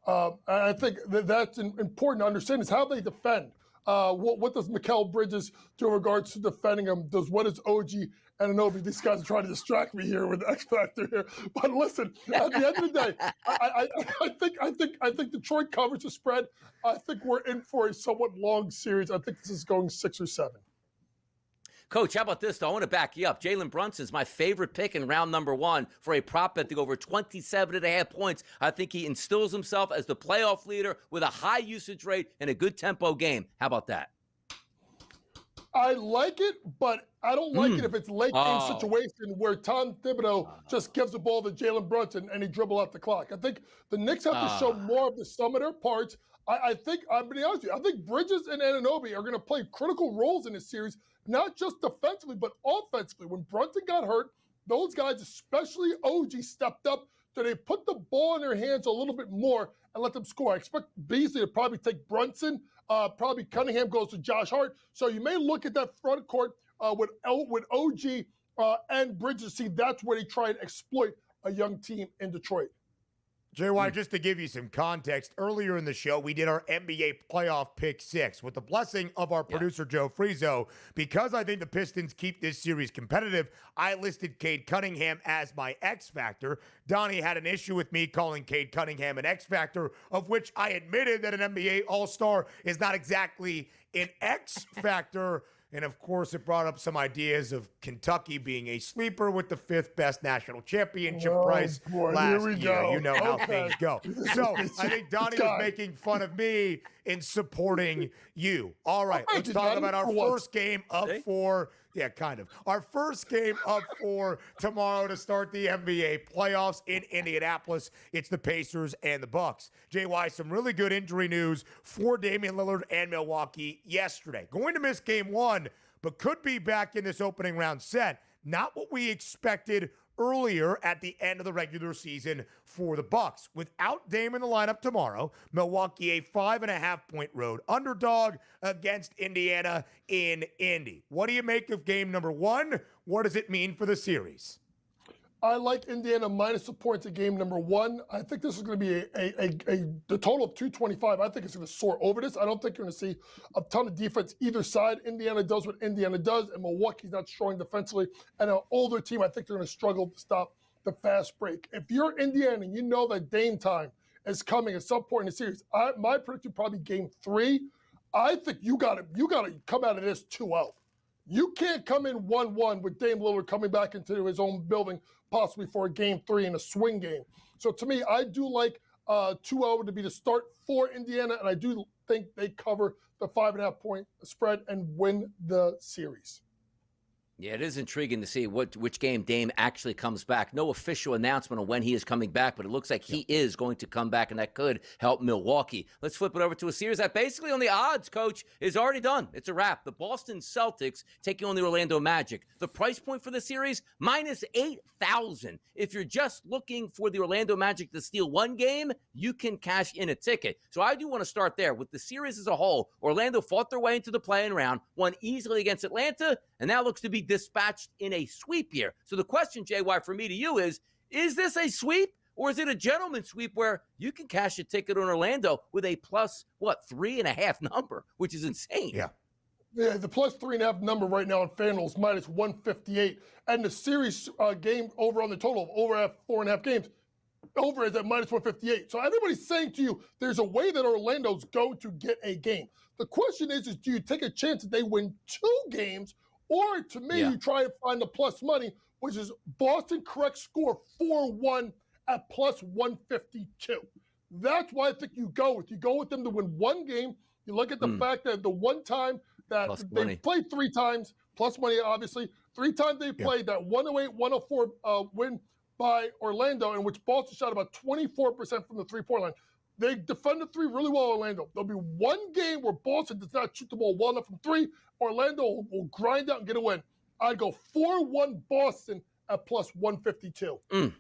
I think that's important to understand is how they defend. What does Mikal Bridges do in regards to defending him? What does OG Anunoby? These guys are trying to distract me here with the X Factor here. But listen, at the end of the day, I think Detroit covers the spread. I think we're in for a somewhat long series. I think this is going 6 or 7. Coach, how about this, though? I want to back you up. Jalen Brunson is my favorite pick in round number 1 for a prop bet to go over 27.5 points. I think he instills himself as the playoff leader with a high usage rate and a good tempo game. How about that? I like it, but I don't like it if it's late game situation where Tom Thibodeau just gives the ball to Jalen Brunson and he dribble out the clock. I think the Knicks have to show more of the sum of their parts. I think, I'm going to be honest with you, I think Bridges and Anunoby are going to play critical roles in this series, not just defensively, but offensively. When Brunson got hurt, those guys, especially OG, stepped up. So they put the ball in their hands a little bit more and let them score. I expect Beasley to probably take Brunson. Probably Cunningham goes to Josh Hart. So you may look at that front court with OG and Bridges. See, that's where they try and exploit a young team in Detroit. JY, just to give you some context, earlier in the show, we did our NBA playoff pick 6 with the blessing of our producer, Joe Frizo. Because I think the Pistons keep this series competitive, I listed Cade Cunningham as my X factor. Donnie had an issue with me calling Cade Cunningham an X factor, of which I admitted that an NBA All-Star is not exactly an X factor. And, of course, it brought up some ideas of Kentucky being a sleeper with the 5th best national championship prize last year. You know how things go. So I think Donnie was making fun of me in supporting you. All right, let's talk about our first game of 4. Yeah, kind of. Our first game of 4 tomorrow to start the NBA playoffs in Indianapolis. It's the Pacers and the Bucks. JY, some really good injury news for Damian Lillard and Milwaukee yesterday. Going to miss game 1, but could be back in this opening round set. Not what we expected earlier at the end of the regular season for the Bucks. Without Dame in the lineup tomorrow, Milwaukee a 5.5-point road underdog against Indiana in Indy. What do you make of game number 1? What does it mean for the series? I like Indiana minus the points at game number 1. I think this is going to be the total of 225. I think it's going to soar over this. I don't think you're going to see a ton of defense either side. Indiana does what Indiana does, and Milwaukee's not strong defensively. And an older team, I think they're going to struggle to stop the fast break. If you're Indiana and you know that Dame time is coming at some point in the series, my prediction probably game 3. I think you got to come out of this 2-0. You can't come in 1-1 with Dame Lillard coming back into his own building, possibly for a game 3 in a swing game. So to me, I do like 2-0 to be the start for Indiana, and I do think they cover the 5.5-point spread and win the series. Yeah, it is intriguing to see which game Dame actually comes back. No official announcement on when he is coming back, but it looks like he is going to come back, and that could help Milwaukee. Let's flip it over to a series that basically on the odds, Coach, is already done. It's a wrap. The Boston Celtics taking on the Orlando Magic. The price point for the series, minus 8,000. If you're just looking for the Orlando Magic to steal one game, you can cash in a ticket. So I do want to start there. With the series as a whole, Orlando fought their way into the play-in round, won easily against Atlanta, and now looks to be dispatched in a sweep here. So the question, JY, for me to you is this a sweep or is it a gentleman's sweep where you can cash a ticket on Orlando with a plus, 3.5 number, which is insane? Yeah, the plus 3.5 number right now on FanDuel is minus 158. And the series game over on the total of over at 4.5 games, over is at minus 158. So everybody's saying to you, there's a way that Orlando's going to get a game. The question is do you take a chance that they win 2 games? Or, to me, you try to find the plus money, which is Boston correct score 4-1 at plus 152. That's why I think you go with them to win 1 game. You look at the fact that the one time that Plus they money. played 3 times, plus money, obviously, 3 times they played that 108-104 win by Orlando, in which Boston shot about 24% from the three-point line. They defended 3 really well, Orlando. There'll be 1 game where Boston does not shoot the ball well enough from 3. Orlando will grind out and get a win. I'd go 4-1 Boston at plus 152.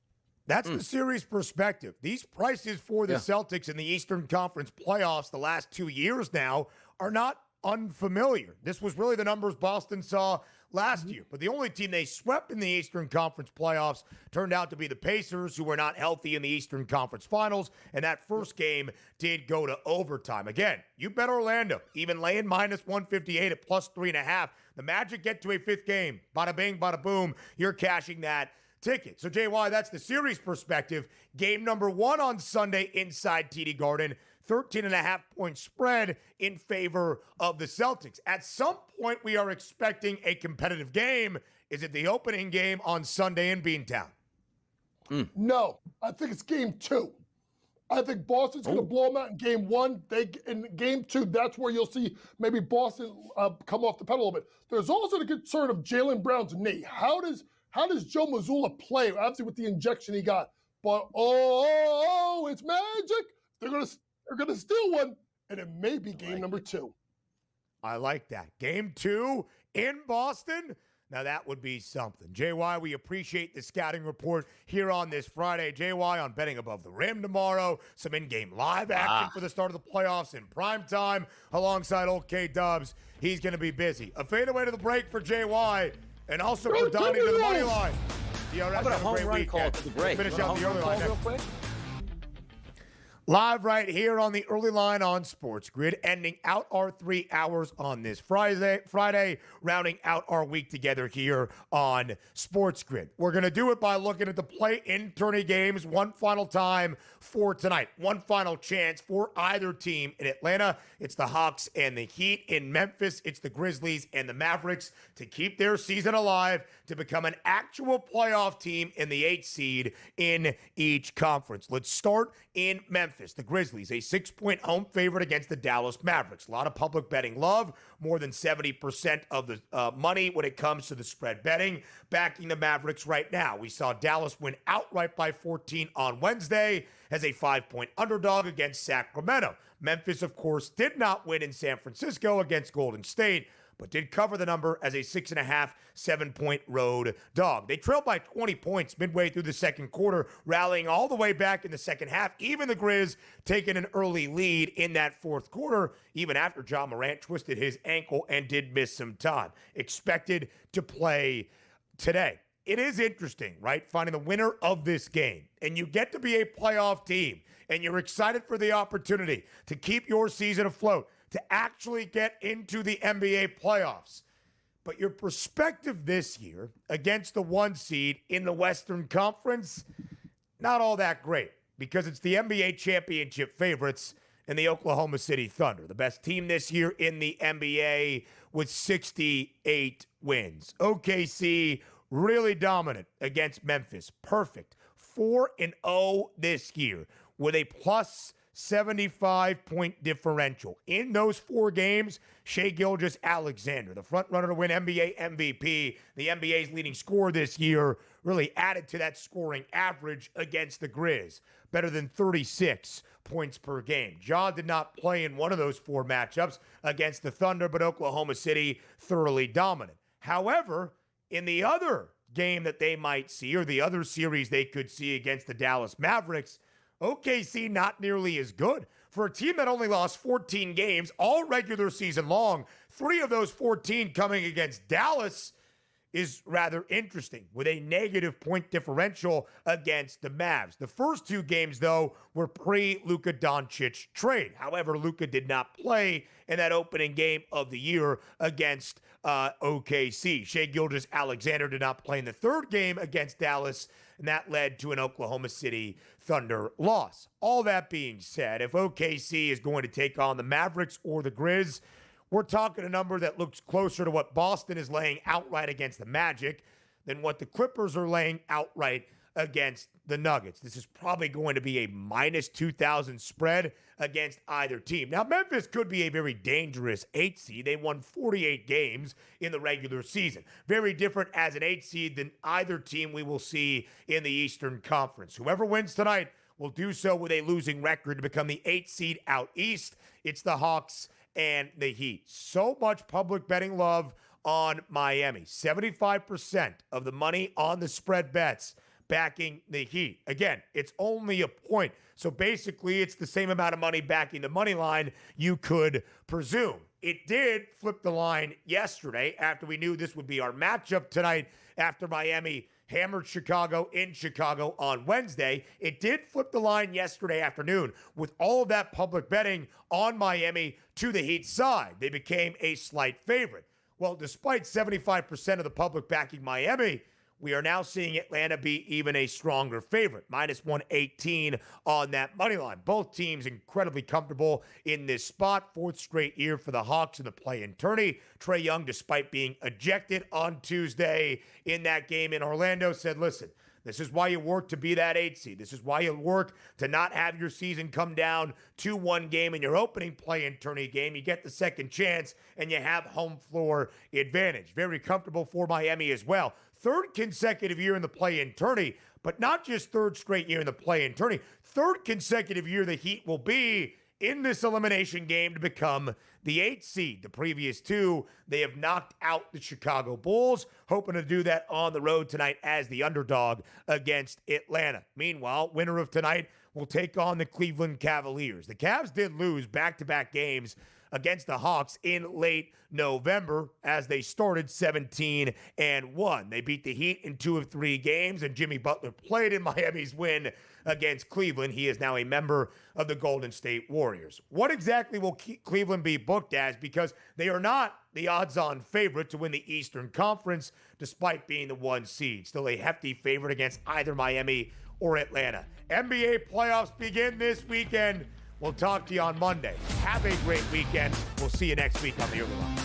That's the series perspective. These prices for the Celtics in the Eastern Conference playoffs the last 2 years now are not unfamiliar. This was really the numbers Boston saw last year. But the only team they swept in the Eastern Conference playoffs turned out to be the Pacers, who were not healthy in the Eastern Conference Finals. And that first game did go to overtime. Again, you bet Orlando, even laying minus 158 at plus 3.5. The Magic get to a 5th game. Bada bing, bada boom. You're cashing that ticket. So, JY, that's the series perspective. Game number 1 on Sunday inside TD Garden. 13.5-point spread in favor of the Celtics. At some point, we are expecting a competitive game. Is it the opening game on Sunday in Beantown? No, I think it's game 2. I think Boston's going to blow them out in game 1. In game 2, that's where you'll see maybe Boston come off the pedal a little bit. There's also the concern of Jalen Brown's knee. How does Joe Mazzulla play? Obviously, with the injection he got. But, it's magic. They're going to steal one, and it may be game number 2. I like that. Game 2 in Boston. Now, that would be something. JY, we appreciate the scouting report here on this Friday. JY on Betting Above the Rim tomorrow. Some in-game live action for the start of the playoffs in prime time alongside old K-Dubs. He's going to be busy. A fadeaway to the break for JY, and also for Donnie to the money line. DRS, How about a have home great run weekend. call to the break? Finish out the early line real next. quick. Live right here on the early line on SportsGrid, ending out our 3 hours on this Friday, rounding out our week together here on SportsGrid. We're going to do it by looking at the play-in tourney games one final time for tonight. One final chance for either team. In Atlanta, it's the Hawks and the Heat. In Memphis, it's the Grizzlies and the Mavericks to keep their season alive, to become an actual playoff team in the 8th seed in each conference. Let's start in Memphis. The Grizzlies, a 6-point home favorite against the Dallas Mavericks. A lot of public betting love, more than 70% of the money when it comes to the spread betting, backing the Mavericks right now. We saw Dallas win outright by 14 on Wednesday as a 5-point underdog against Sacramento. Memphis, of course, did not win in San Francisco against Golden State, but did cover the number as a 6.5, 7-point road dog. They trailed by 20 points midway through the second quarter, rallying all the way back in the second half. Even the Grizz taking an early lead in that fourth quarter, even after John Morant twisted his ankle and did miss some time. Expected to play today. It is interesting, right? Finding the winner of this game. And you get to be a playoff team, and you're excited for the opportunity to keep your season afloat, to actually get into the NBA playoffs. But your perspective this year against the 1 seed in the Western Conference, not all that great, because it's the NBA championship favorites and the Oklahoma City Thunder, the best team this year in the NBA with 68 wins. OKC really dominant against Memphis. Perfect. 4-0 this year with a plus 75-point differential. In those 4 games, Shai Gilgeous-Alexander, the front runner to win NBA MVP, the NBA's leading scorer this year, really added to that scoring average against the Grizz. Better than 36 points per game. Ja did not play in one of those 4 matchups against the Thunder, but Oklahoma City thoroughly dominant. However, in the other game that they might see, or the other series they could see against the Dallas Mavericks, OKC not nearly as good. For a team that only lost 14 games all regular season long, 3 of those 14 coming against Dallas is rather interesting, with a negative point differential against the Mavs. The first 2 games, though, were pre-Luka Dončić trade. However, Luka did not play in that opening game of the year against OKC. Shai Gilgeous-Alexander did not play in the 3rd game against Dallas, and that led to an Oklahoma City Thunder loss. All that being said, if OKC is going to take on the Mavericks or the Grizz, we're talking a number that looks closer to what Boston is laying outright against the Magic than what the Clippers are laying outright against the Nuggets. This is probably going to be a minus 2,000 spread against either team. Now, Memphis could be a very dangerous 8 seed. They won 48 games in the regular season. Very different as an 8 seed than either team we will see in the Eastern Conference. Whoever wins tonight will do so with a losing record to become the 8 seed out East. It's the Hawks and the Heat. So much public betting love on Miami. 75% of the money on the spread bets backing the Heat. Again, it's only a point. So basically, it's the same amount of money backing the money line you could presume. It did flip the line yesterday after we knew this would be our matchup tonight after Miami hammered Chicago in Chicago on Wednesday. It did flip the line yesterday afternoon with all of that public betting on Miami to the Heat side. They became a slight favorite. Well, despite 75% of the public backing Miami, we are now seeing Atlanta be even a stronger favorite, minus 118 on that money line. Both teams incredibly comfortable in this spot. 4th straight year for the Hawks in the play-in tourney. Trae Young, despite being ejected on Tuesday in that game in Orlando, said, listen, this is why you work to be that 8 seed. This is why you work to not have your season come down to 1 game in your opening play-in tourney game. You get the second chance, and you have home floor advantage. Very comfortable for Miami as well. 3rd consecutive year in the play-in tourney, but not just 3rd straight year in the play-in tourney. 3rd consecutive year the Heat will be in this elimination game to become the 8th seed. The previous 2, they have knocked out the Chicago Bulls, hoping to do that on the road tonight as the underdog against Atlanta. Meanwhile, winner of tonight will take on the Cleveland Cavaliers. The Cavs did lose back-to-back games against the Hawks in late November as they started 17-1. They beat the Heat in 2 of 3 games, and Jimmy Butler played in Miami's win against Cleveland. He is now a member of the Golden State Warriors. What exactly will Cleveland be booked as? Because they are not the odds-on favorite to win the Eastern Conference, despite being the 1 seed. Still a hefty favorite against either Miami or Atlanta. NBA playoffs begin this weekend. We'll talk to you on Monday. Have a great weekend. We'll see you next week on the Early Line.